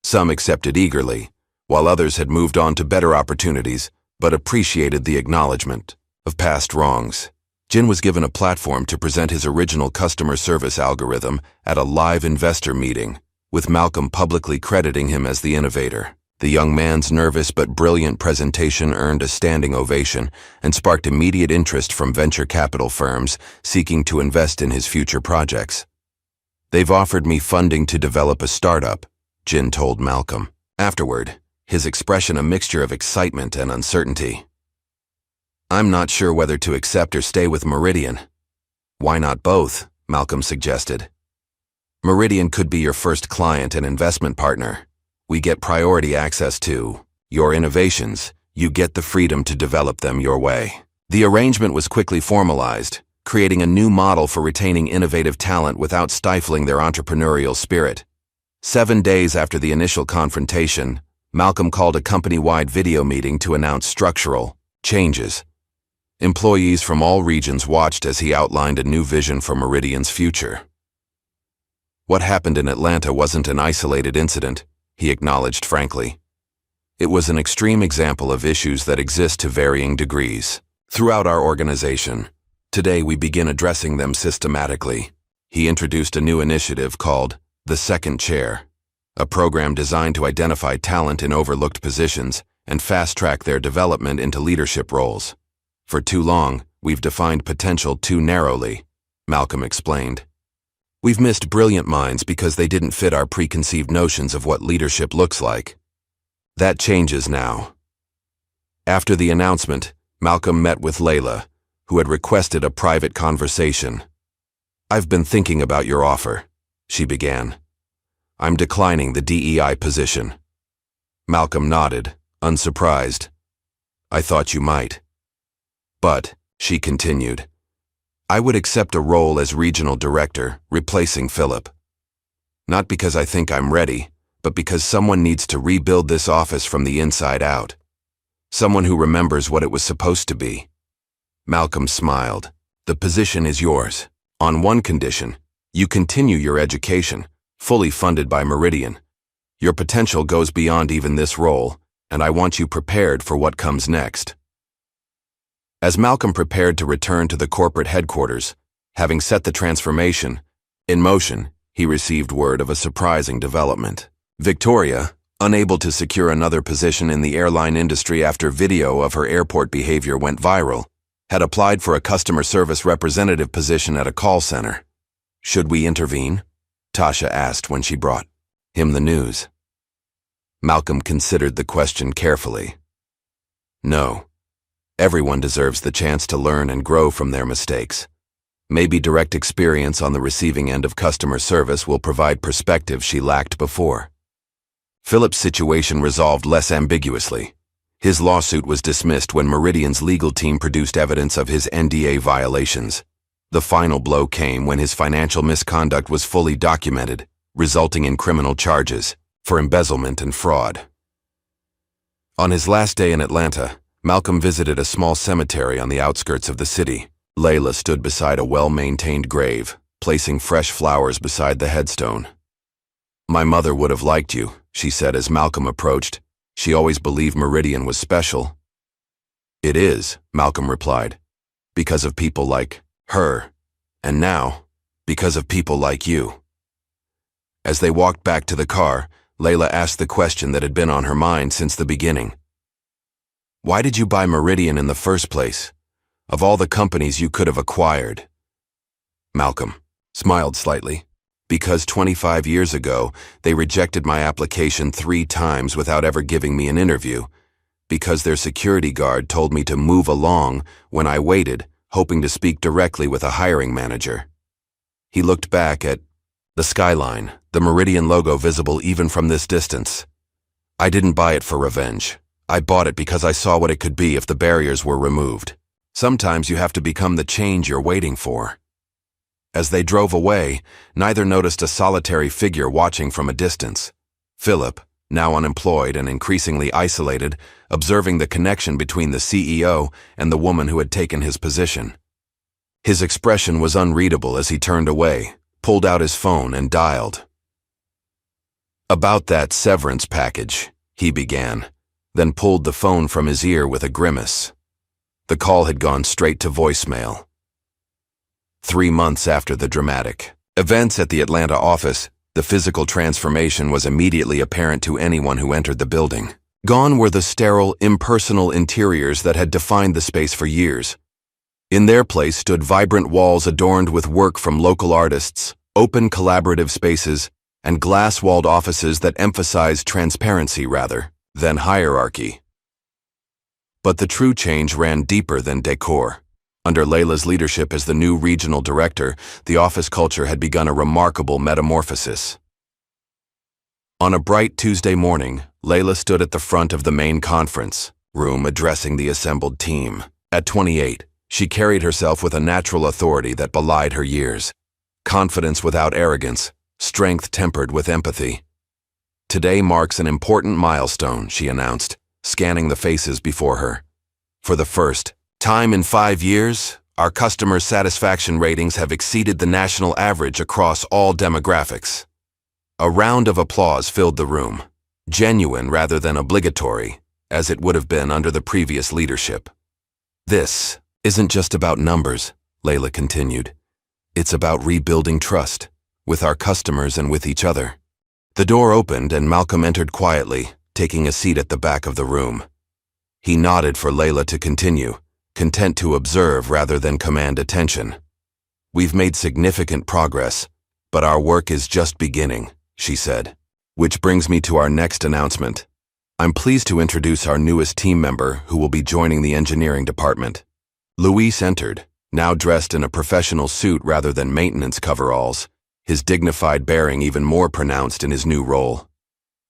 Some accepted eagerly, while others had moved on to better opportunities, but appreciated the acknowledgement of past wrongs. Jin was given a platform to present his original customer service algorithm at a live investor meeting, with Malcolm publicly crediting him as the innovator. The young man's nervous but brilliant presentation earned a standing ovation and sparked immediate interest from venture capital firms seeking to invest in his future projects. They've offered me funding to develop a startup, Jin told Malcolm. Afterward, his expression a mixture of excitement and uncertainty. I'm not sure whether to accept or stay with Meridian. Why not both? Malcolm suggested. Meridian could be your first client and investment partner. We get priority access to your innovations. You get the freedom to develop them your way. The arrangement was quickly formalized, creating a new model for retaining innovative talent without stifling their entrepreneurial spirit. 7 days after the initial confrontation, Malcolm called a company-wide video meeting to announce structural changes. Employees from all regions watched as he outlined a new vision for Meridian's future. What happened in Atlanta wasn't an isolated incident, he acknowledged frankly. It was an extreme example of issues that exist to varying degrees throughout our organization. Today we begin addressing them systematically. He introduced a new initiative called The Second Chair, a program designed to identify talent in overlooked positions and fast-track their development into leadership roles. For too long, we've defined potential too narrowly, Malcolm explained. We've missed brilliant minds because they didn't fit our preconceived notions of what leadership looks like. That changes now. After the announcement, Malcolm met with Layla, who had requested a private conversation. I've been thinking about your offer, she began. I'm declining the DEI position. Malcolm nodded, unsurprised. I thought you might. But, she continued, I would accept a role as regional director, replacing Philip. Not because I think I'm ready, but because someone needs to rebuild this office from the inside out. Someone who remembers what it was supposed to be. Malcolm smiled. The position is yours. On one condition, you continue your education, fully funded by Meridian. Your potential goes beyond even this role, and I want you prepared for what comes next. As Malcolm prepared to return to the corporate headquarters, having set the transformation in motion, he received word of a surprising development. Victoria, unable to secure another position in the airline industry after video of her airport behavior went viral, had applied for a customer service representative position at a call center. Should we intervene? Tasha asked when she brought him the news. Malcolm considered the question carefully. No. Everyone deserves the chance to learn and grow from their mistakes. Maybe direct experience on the receiving end of customer service will provide perspective she lacked before. Philip's situation resolved less ambiguously. His lawsuit was dismissed when Meridian's legal team produced evidence of his NDA violations. The final blow came when his financial misconduct was fully documented, resulting in criminal charges for embezzlement and fraud. On his last day in Atlanta, Malcolm visited a small cemetery on the outskirts of the city. Layla stood beside a well-maintained grave, placing fresh flowers beside the headstone. "My mother would have liked you," she said as Malcolm approached. "She always believed Meridian was special." "It is," Malcolm replied, "because of people like her, and now, because of people like you." As they walked back to the car, Layla asked the question that had been on her mind since the beginning. "Why did you buy Meridian in the first place? Of all the companies you could have acquired?" Malcolm smiled slightly. "Because 25 years ago, they rejected my application 3 times without ever giving me an interview. Because their security guard told me to move along when I waited, hoping to speak directly with a hiring manager." He looked back at the skyline, the Meridian logo visible even from this distance. "I didn't buy it for revenge. I bought it because I saw what it could be if the barriers were removed. Sometimes you have to become the change you're waiting for." As they drove away, neither noticed a solitary figure watching from a distance. Philip, now unemployed and increasingly isolated, observing the connection between the CEO and the woman who had taken his position. His expression was unreadable as he turned away, pulled out his phone and dialed. "About that severance package," he began, then pulled the phone from his ear with a grimace. The call had gone straight to voicemail. 3 months after the dramatic events at the Atlanta office, the physical transformation was immediately apparent to anyone who entered the building. Gone were the sterile, impersonal interiors that had defined the space for years. In their place stood vibrant walls adorned with work from local artists, open collaborative spaces, and glass-walled offices that emphasized transparency rather than hierarchy. But the true change ran deeper than decor. Under Layla's leadership as the new regional director, the office culture had begun a remarkable metamorphosis. On a bright Tuesday morning, Layla stood at the front of the main conference room addressing the assembled team. At 28, she carried herself with a natural authority that belied her years. Confidence without arrogance, strength tempered with empathy. "Today marks an important milestone," she announced, scanning the faces before her. "For the first time in 5 years, our customer satisfaction ratings have exceeded the national average across all demographics." A round of applause filled the room, genuine rather than obligatory, as it would have been under the previous leadership. "This isn't just about numbers," Layla continued. "It's about rebuilding trust, with our customers and with each other." The door opened and Malcolm entered quietly, taking a seat at the back of the room. He nodded for Layla to continue, content to observe rather than command attention. "We've made significant progress, but our work is just beginning," she said. "Which brings me to our next announcement. I'm pleased to introduce our newest team member who will be joining the engineering department." Luis entered, now dressed in a professional suit rather than maintenance coveralls, his dignified bearing even more pronounced in his new role.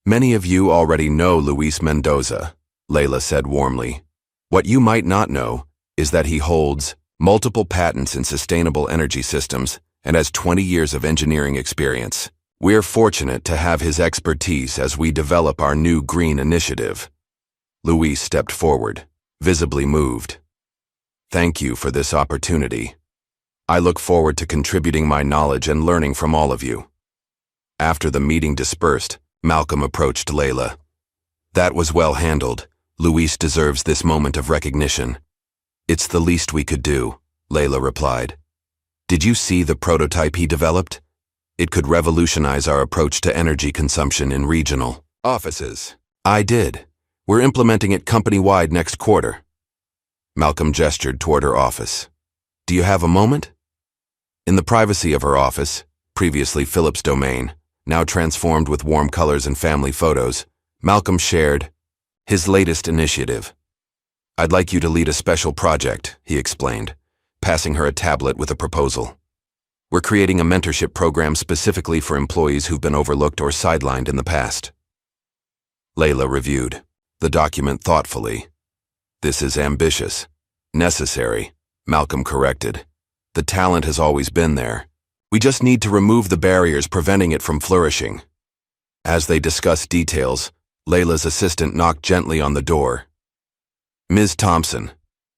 "Many of you already know Luis Mendoza," Layla said warmly. "What you might not know is that he holds multiple patents in sustainable energy systems and has 20 years of engineering experience, We're fortunate to have his expertise as we develop our new green initiative. Louise stepped forward, visibly moved. Thank you for this opportunity. I look forward to contributing my knowledge and learning from all of you. After the meeting dispersed, Malcolm approached Layla. That was well handled. Louise deserves this moment of recognition. It's the least we could do, Layla replied. Did you see the prototype he developed? It could revolutionize our approach to energy consumption in regional offices. I did. We're implementing it company-wide next quarter. Malcolm gestured toward her office. Do you have a moment? In the privacy of her office, previously Philip's domain, now transformed with warm colors and family photos, Malcolm shared his latest initiative. I'd like you to lead a special project, he explained, passing her a tablet with a proposal. We're creating a mentorship program specifically for employees who've been overlooked or sidelined in the past. Layla reviewed the document thoughtfully. This is ambitious. Necessary, Malcolm corrected. The talent has always been there. We just need to remove the barriers preventing it from flourishing. As they discussed details, Layla's assistant knocked gently on the door. Ms. Thompson,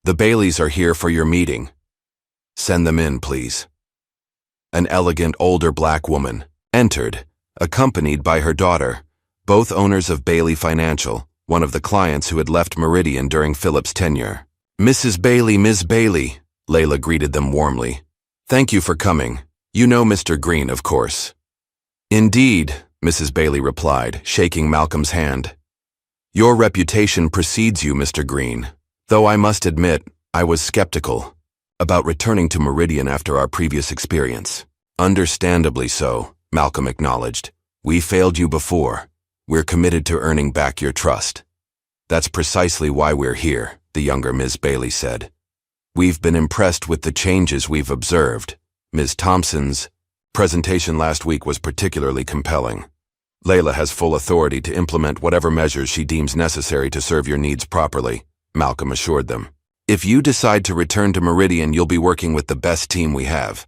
the Baileys are here for your meeting. Send them in, please. An elegant older black woman entered, accompanied by her daughter, both owners of Bailey Financial, one of the clients who had left Meridian during Philip's tenure. Mrs. Bailey, Ms. Bailey, Layla greeted them warmly. Thank you for coming. You know Mr. Green, of course. Indeed, Mrs. Bailey replied, shaking Malcolm's hand. Your reputation precedes you, Mr. Green, though I must admit I was skeptical about returning to Meridian after our previous experience. Understandably so, Malcolm acknowledged. We failed you before. We're committed to earning back your trust. That's precisely why we're here, the younger Ms. Bailey said. We've been impressed with the changes we've observed. Ms. Thompson's presentation last week was particularly compelling. Layla has full authority to implement whatever measures she deems necessary to serve your needs properly, Malcolm assured them. If you decide to return to Meridian, you'll be working with the best team we have.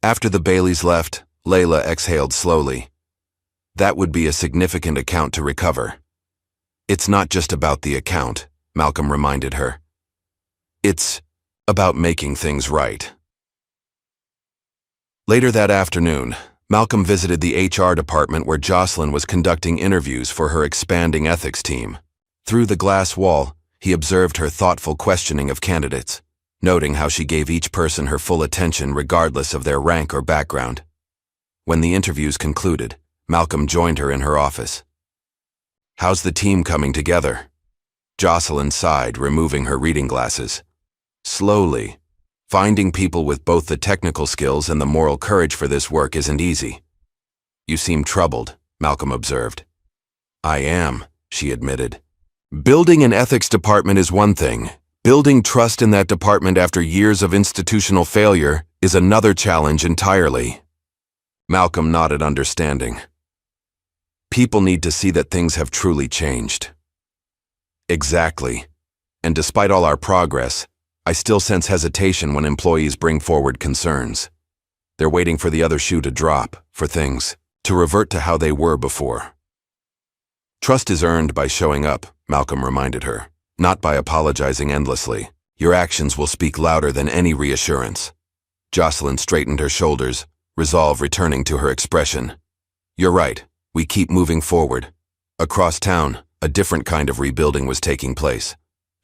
After the Baileys left, Layla exhaled slowly. That would be a significant account to recover. It's not just about the account, Malcolm reminded her. It's about making things right. Later that afternoon, Malcolm visited the HR department where Jocelyn was conducting interviews for her expanding ethics team. Through the glass wall, he observed her thoughtful questioning of candidates, noting how she gave each person her full attention regardless of their rank or background. When the interviews concluded, Malcolm joined her in her office. How's the team coming together? Jocelyn sighed, removing her reading glasses. Slowly. Finding people with both the technical skills and the moral courage for this work isn't easy. You seem troubled, Malcolm observed. I am, she admitted. Building an ethics department is one thing. Building trust in that department after years of institutional failure is another challenge entirely. Malcolm nodded understanding. People need to see that things have truly changed. Exactly. And despite all our progress, I still sense hesitation when employees bring forward concerns. They're waiting for the other shoe to drop, for things to revert to how they were before. Trust is earned by showing up, Malcolm reminded her, not by apologizing endlessly. Your actions will speak louder than any reassurance. Jocelyn straightened her shoulders, resolve returning to her expression. You're right, we keep moving forward. Across town, a different kind of rebuilding was taking place.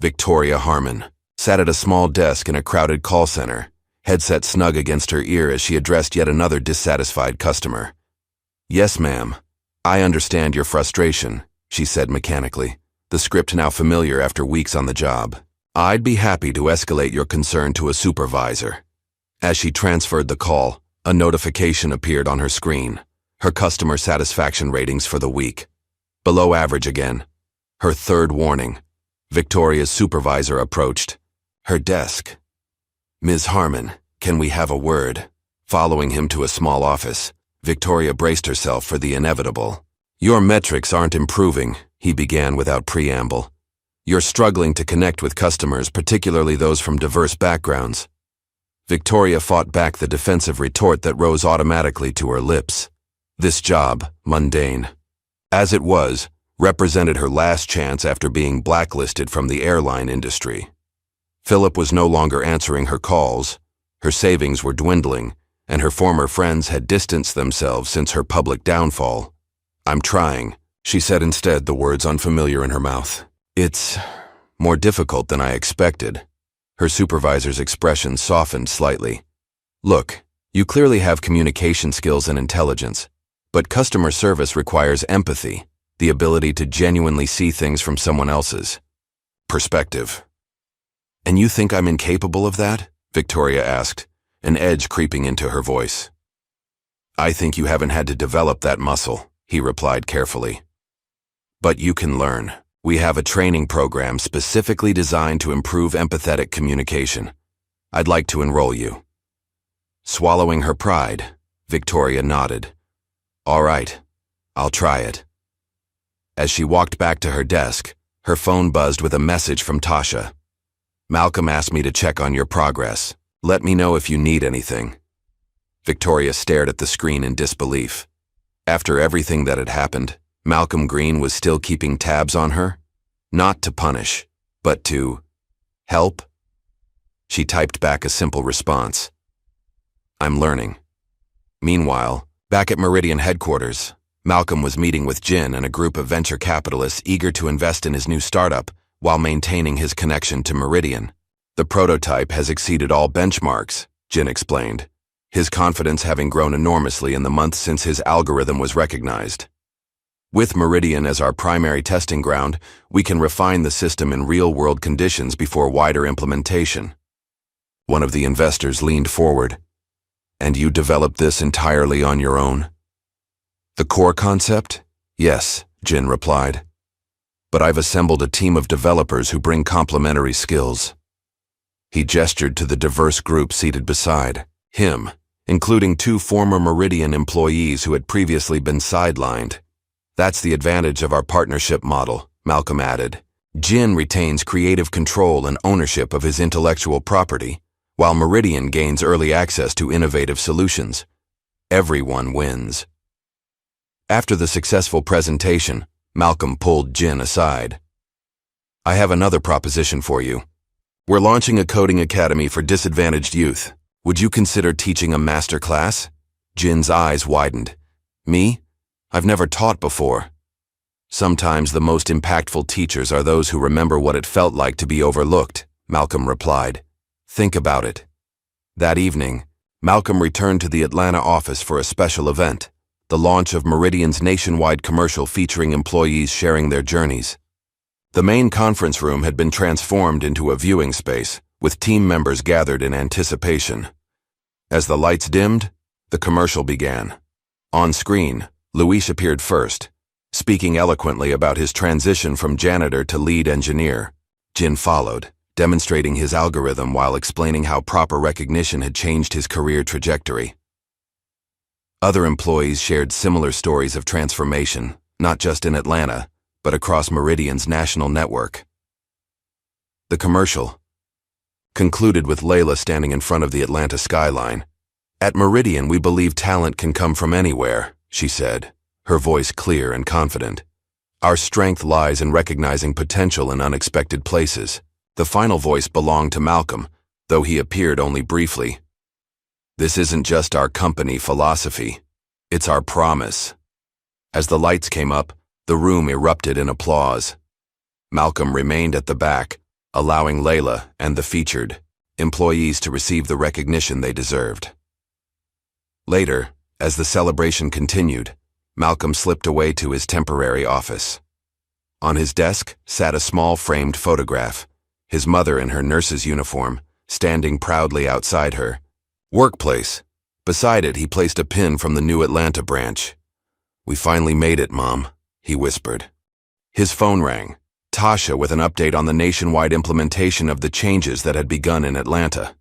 Victoria Harmon sat at a small desk in a crowded call center, headset snug against her ear as she addressed yet another dissatisfied customer. Yes, ma'am. I understand your frustration, she said mechanically, the script now familiar after weeks on the job. I'd be happy to escalate your concern to a supervisor. As she transferred the call, a notification appeared on her screen. Her customer satisfaction ratings for the week. Below average again. Her third warning. Victoria's supervisor approached her desk. Ms. Harmon, can we have a word? Following him to a small office, Victoria braced herself for the inevitable. Your metrics aren't improving, he began without preamble. You're struggling to connect with customers, particularly those from diverse backgrounds. Victoria fought back the defensive retort that rose automatically to her lips. This job, mundane as it was, represented her last chance after being blacklisted from the airline industry. Philip was no longer answering her calls, her savings were dwindling, and her former friends had distanced themselves since her public downfall. "I'm trying," she said instead, the words unfamiliar in her mouth. "It's more difficult than I expected." Her supervisor's expression softened slightly. "Look, you clearly have communication skills and intelligence, but customer service requires empathy, the ability to genuinely see things from someone else's perspective." "And you think I'm incapable of that?" Victoria asked, an edge creeping into her voice. "I think you haven't had to develop that muscle," he replied carefully. "But you can learn. We have a training program specifically designed to improve empathetic communication. I'd like to enroll you." Swallowing her pride, Victoria nodded. "All right, I'll try it." As she walked back to her desk, her phone buzzed with a message from Tasha. "Malcolm asked me to check on your progress. Let me know if you need anything." Victoria stared at the screen in disbelief. After everything that had happened, Malcolm Green was still keeping tabs on her? Not to punish, but to help? She typed back a simple response. "I'm learning." Meanwhile, back at Meridian headquarters, Malcolm was meeting with Jin and a group of venture capitalists eager to invest in his new startup while maintaining his connection to Meridian. "The prototype has exceeded all benchmarks," Jin explained, his confidence having grown enormously in the months since his algorithm was recognized. "With Meridian as our primary testing ground, we can refine the system in real-world conditions before wider implementation." One of the investors leaned forward. "And you developed this entirely on your own?" "The core concept? Yes," Jin replied. "But I've assembled a team of developers who bring complementary skills." He gestured to the diverse group seated beside him, including 2 former Meridian employees who had previously been sidelined. "That's the advantage of our partnership model," Malcolm added. "Jin retains creative control and ownership of his intellectual property, while Meridian gains early access to innovative solutions. Everyone wins." After the successful presentation, Malcolm pulled Jin aside. "I have another proposition for you. We're launching a coding academy for disadvantaged youth. Would you consider teaching a master class?" Jin's eyes widened. "Me? I've never taught before." "Sometimes the most impactful teachers are those who remember what it felt like to be overlooked," Malcolm replied. "Think about it." That evening, Malcolm returned to the Atlanta office for a special event, the launch of Meridian's nationwide commercial featuring employees sharing their journeys. The main conference room had been transformed into a viewing space, with team members gathered in anticipation. As the lights dimmed, the commercial began. On screen, Luis appeared first, speaking eloquently about his transition from janitor to lead engineer. Jin followed, demonstrating his algorithm while explaining how proper recognition had changed his career trajectory. Other employees shared similar stories of transformation, not just in Atlanta, but across Meridian's national network. The commercial concluded with Layla standing in front of the Atlanta skyline. "At Meridian, we believe talent can come from anywhere," she said, her voice clear and confident. "Our strength lies in recognizing potential in unexpected places." The final voice belonged to Malcolm, though he appeared only briefly. "This isn't just our company philosophy, it's our promise." As the lights came up, the room erupted in applause. Malcolm remained at the back, allowing Layla and the featured employees to receive the recognition they deserved. Later, as the celebration continued, Malcolm slipped away to his temporary office. On his desk sat a small framed photograph, his mother in her nurse's uniform, standing proudly outside her workplace. Beside it, he placed a pin from the new Atlanta branch. "We finally made it, Mom," he whispered. His phone rang, Tasha with an update on the nationwide implementation of the changes that had begun in Atlanta.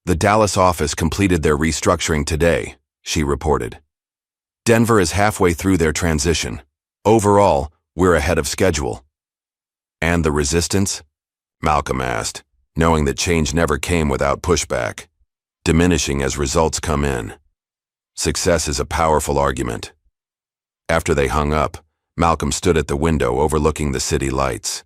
"The Dallas office completed their restructuring today," she reported. "Denver is halfway through their transition. Overall, we're ahead of schedule." "And the resistance?" Malcolm asked, knowing that change never came without pushback, diminishing as results come in. "Success is a powerful argument," After they hung up, Malcolm stood at the window overlooking the city lights.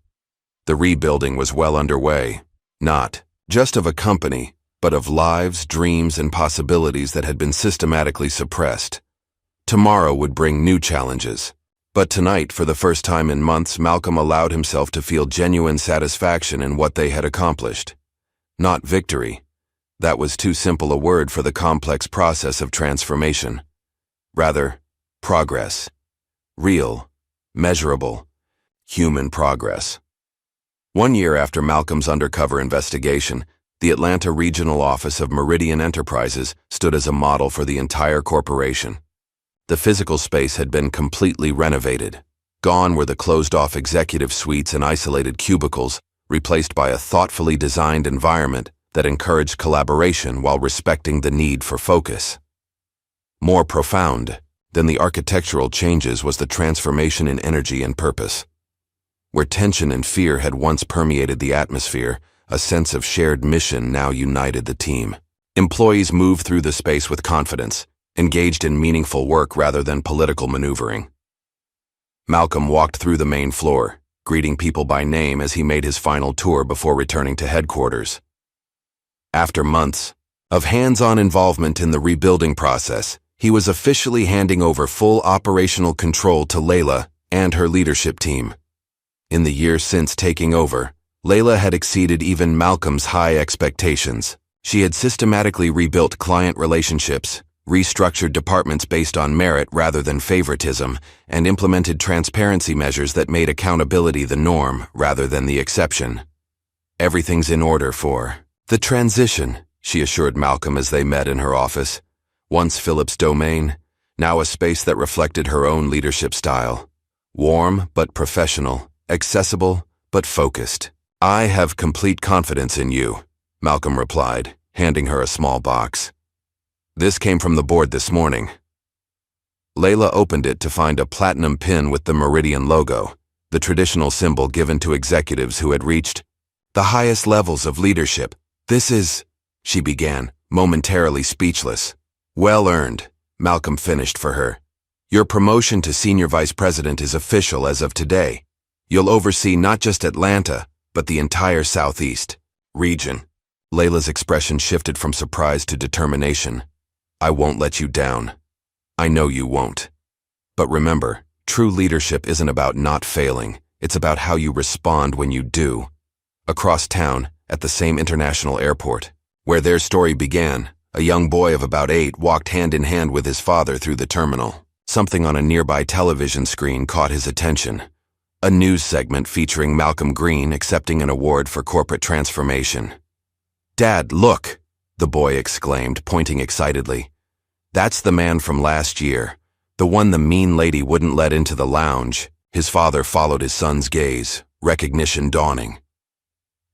The rebuilding was well underway, not just of a company, but of lives, dreams, and possibilities that had been systematically suppressed. Tomorrow would bring new challenges. But tonight, for the first time in months, Malcolm allowed himself to feel genuine satisfaction in what they had accomplished. Not victory. That was too simple a word for the complex process of transformation. Rather, progress. Real, measurable, human progress. 1 year after Malcolm's undercover investigation, the Atlanta Regional Office of Meridian Enterprises stood as a model for the entire corporation. The physical space had been completely renovated. Gone were the closed-off executive suites and isolated cubicles, replaced by a thoughtfully designed environment that encouraged collaboration while respecting the need for focus. More profound than the architectural changes was the transformation in energy and purpose. Where tension and fear had once permeated the atmosphere, a sense of shared mission now united the team. Employees moved through the space with confidence, engaged in meaningful work rather than political maneuvering. Malcolm walked through the main floor, greeting people by name as he made his final tour before returning to headquarters. After months of hands-on involvement in the rebuilding process, he was officially handing over full operational control to Layla and her leadership team. In the years since taking over, Layla had exceeded even Malcolm's high expectations. She had systematically rebuilt client relationships, restructured departments based on merit rather than favoritism, and implemented transparency measures that made accountability the norm rather than the exception. "Everything's in order for the transition," she assured Malcolm as they met in her office. Once Philip's domain, now a space that reflected her own leadership style. Warm but professional, accessible but focused. "I have complete confidence in you," Malcolm replied, handing her a small box. "This came from the board this morning." Layla opened it to find a platinum pin with the Meridian logo, the traditional symbol given to executives who had reached the highest levels of leadership. "This is," she began, momentarily speechless. "Well earned," Malcolm finished for her. "Your promotion to senior vice president is official as of today. You'll oversee not just Atlanta, but the entire Southeast region." Layla's expression shifted from surprise to determination. "I won't let you down. I know you won't. But remember, true leadership isn't about not failing. It's about how you respond when you do." Across town, at the same international airport, where their story began, a young boy of about 8 walked hand in hand with his father through the terminal. Something on a nearby television screen caught his attention. A news segment featuring Malcolm Green accepting an award for corporate transformation. "Dad, look!" the boy exclaimed, pointing excitedly. "That's the man from last year, the one the mean lady wouldn't let into the lounge." His father followed his son's gaze, recognition dawning.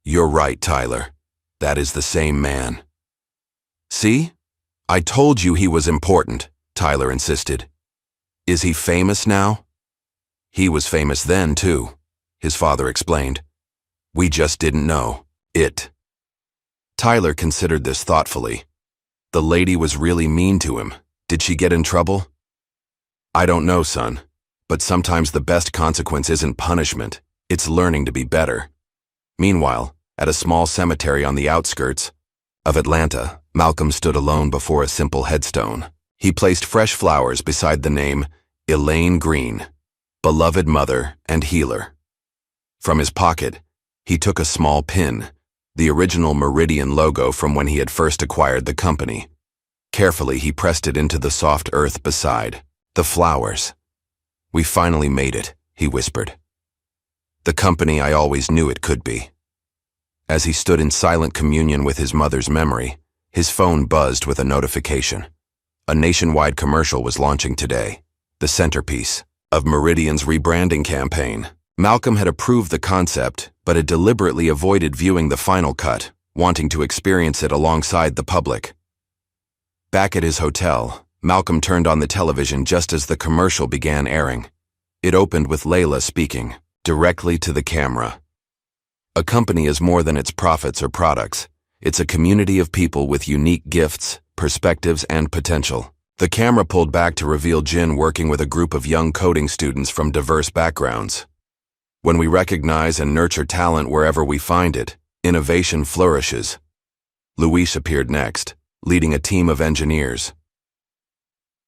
"You're right, Tyler. That is the same man." "See? I told you he was important," Tyler insisted. "Is he famous now?" "He was famous then, too," his father explained. "We just didn't know it." Tyler considered this thoughtfully. The lady was really mean to him. Did she get in trouble? "I don't know, son, but sometimes the best consequence isn't punishment, it's learning to be better." Meanwhile, at a small cemetery on the outskirts of Atlanta, Malcolm stood alone before a simple headstone. He placed fresh flowers beside the name Elaine Green, beloved mother and healer. From his pocket, he took a small pin, the original Meridian logo from when he had first acquired the company. Carefully, he pressed it into the soft earth beside the flowers. "We finally made it," he whispered. "The company I always knew it could be." As he stood in silent communion with his mother's memory, his phone buzzed with a notification. A nationwide commercial was launching today, the centerpiece of Meridian's rebranding campaign. Malcolm had approved the concept, but had deliberately avoided viewing the final cut, wanting to experience it alongside the public. Back at his hotel, Malcolm turned on the television just as the commercial began airing. It opened with Layla speaking, directly to the camera. "A company is more than its profits or products. It's a community of people with unique gifts, perspectives, and potential. The camera pulled back to reveal Jin working with a group of young coding students from diverse backgrounds. When we recognize and nurture talent wherever we find it, innovation flourishes. Luis appeared next, leading a team of engineers.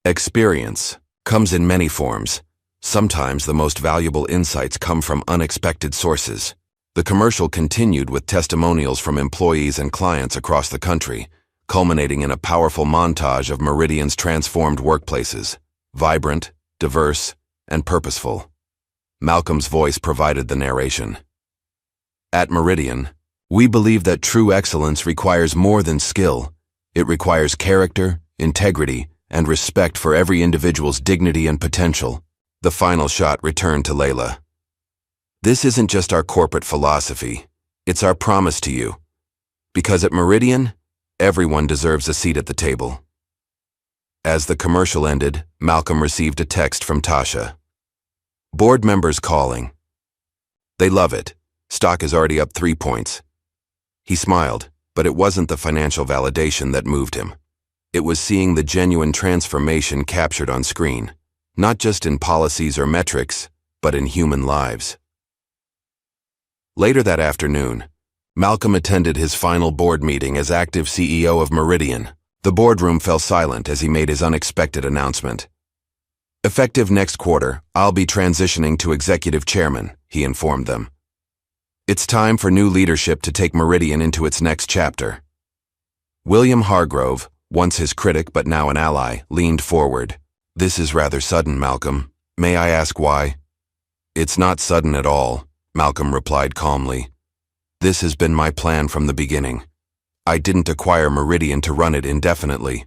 Experience comes in many forms. Sometimes the most valuable insights come from unexpected sources. The commercial continued with testimonials from employees and clients across the country, culminating in a powerful montage of Meridian's transformed workplaces, vibrant, diverse, and purposeful. Malcolm's voice provided the narration. At Meridian, we believe that true excellence requires more than skill. It requires character, integrity, and respect for every individual's dignity and potential. The final shot returned to Layla. This isn't just our corporate philosophy, it's our promise to you. Because at Meridian, everyone deserves a seat at the table. As the commercial ended, Malcolm received a text from Tasha. Board members calling. They love it. Stock is already up 3 points. He smiled, but it wasn't the financial validation that moved him. It was seeing the genuine transformation captured on screen, not just in policies or metrics, but in human lives. Later that afternoon, Malcolm attended his final board meeting as active CEO of Meridian. The boardroom fell silent as he made his unexpected announcement. Effective next quarter, I'll be transitioning to executive chairman, he informed them. It's time for new leadership to take Meridian into its next chapter. William Hargrove, once his critic but now an ally, leaned forward. This is rather sudden, Malcolm. May I ask why? It's not sudden at all, Malcolm replied calmly. This has been my plan from the beginning. I didn't acquire Meridian to run it indefinitely.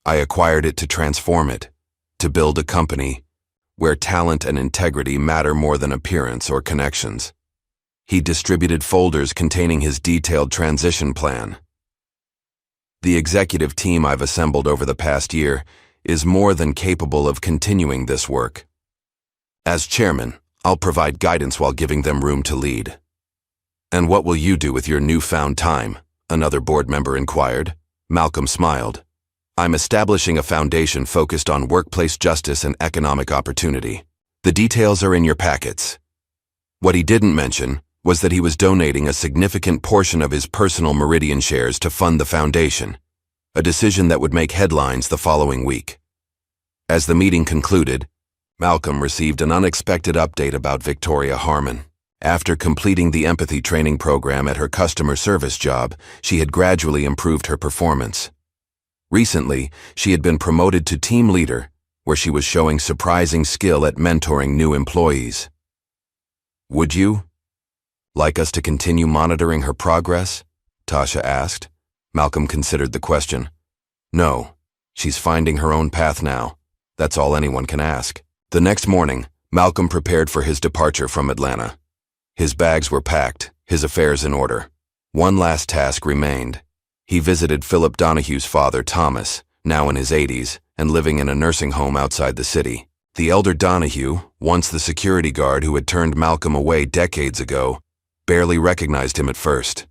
I acquired it to transform it, to build a company where talent and integrity matter more than appearance or connections. He distributed folders containing his detailed transition plan. The executive team I've assembled over the past year is more than capable of continuing this work. As chairman, I'll provide guidance while giving them room to lead. And what will you do with your newfound time? Another board member inquired. Malcolm smiled. I'm establishing a foundation focused on workplace justice and economic opportunity. The details are in your packets. What he didn't mention was that he was donating a significant portion of his personal Meridian shares to fund the foundation, a decision that would make headlines the following week. As the meeting concluded, Malcolm received an unexpected update about Victoria Harmon. After completing the empathy training program at her customer service job, she had gradually improved her performance. Recently, she had been promoted to team leader, where she was showing surprising skill at mentoring new employees. Would you like us to continue monitoring her progress? Tasha asked. Malcolm considered the question. No, she's finding her own path now. That's all anyone can ask. The next morning, Malcolm prepared for his departure from Atlanta. His bags were packed, his affairs in order. One last task remained. He visited Philip Donahue's father, Thomas, now in his 80s, and living in a nursing home outside the city. The elder Donahue, once the security guard who had turned Malcolm away decades ago, barely recognized him at first.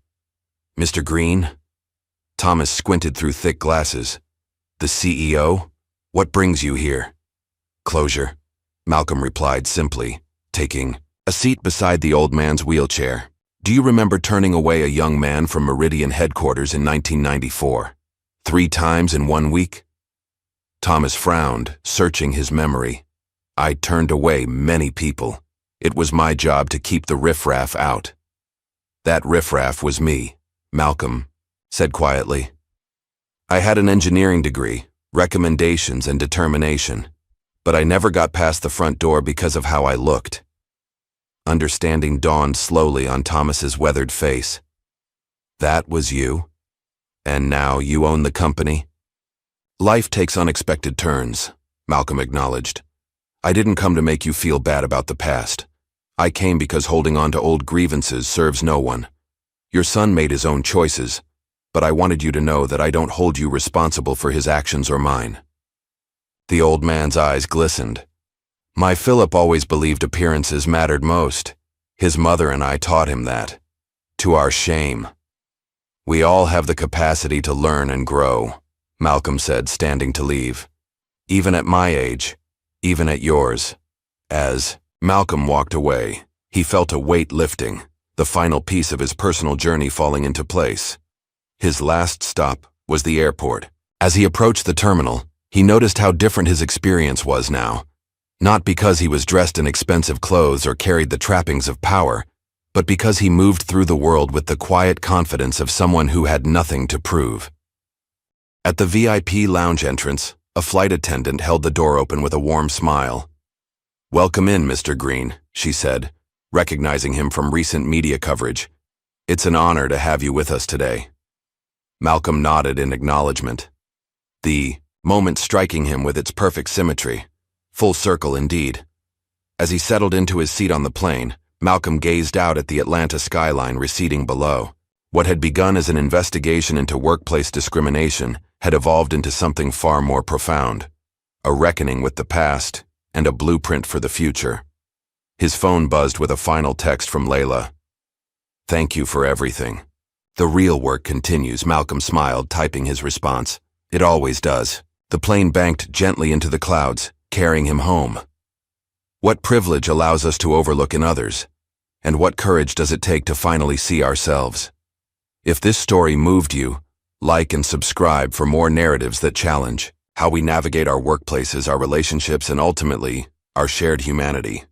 Mr. Green? Thomas squinted through thick glasses. The CEO? What brings you here? Closure, Malcolm replied simply, taking a seat beside the old man's wheelchair. Do you remember turning away a young man from Meridian headquarters in 1994? 3 times in 1 week? Thomas frowned, searching his memory. I turned away many people. It was my job to keep the riffraff out. That riffraff was me, Malcolm said quietly. I had an engineering degree, recommendations and determination, but I never got past the front door because of how I looked. Understanding dawned slowly on Thomas's weathered face. That was you? And now you own the company? Life takes unexpected turns, Malcolm acknowledged. I didn't come to make you feel bad about the past. I came because holding on to old grievances serves no one. Your son made his own choices, but I wanted you to know that I don't hold you responsible for his actions or mine. The old man's eyes glistened. My Philip always believed appearances mattered most. His mother and I taught him that. To our shame. We all have the capacity to learn and grow, Malcolm said, standing to leave. Even at my age, even at yours. As Malcolm walked away, he felt a weight lifting, the final piece of his personal journey falling into place. His last stop was the airport. As he approached the terminal, he noticed how different his experience was now. Not because he was dressed in expensive clothes or carried the trappings of power, but because he moved through the world with the quiet confidence of someone who had nothing to prove. At the VIP lounge entrance, a flight attendant held the door open with a warm smile. "Welcome in, Mr. Green," she said, recognizing him from recent media coverage. "It's an honor to have you with us today." Malcolm nodded in acknowledgement, the moment striking him with its perfect symmetry. Full circle indeed. As he settled into his seat on the plane, Malcolm gazed out at the Atlanta skyline receding below. What had begun as an investigation into workplace discrimination had evolved into something far more profound, a reckoning with the past and a blueprint for the future. His phone buzzed with a final text from Layla. "Thank you for everything. The real work continues," Malcolm smiled, typing his response. "It always does." The plane banked gently into the clouds, carrying him home. What privilege allows us to overlook in others? And what courage does it take to finally see ourselves? If this story moved you, like and subscribe for more narratives that challenge how we navigate our workplaces, our relationships, and ultimately, our shared humanity.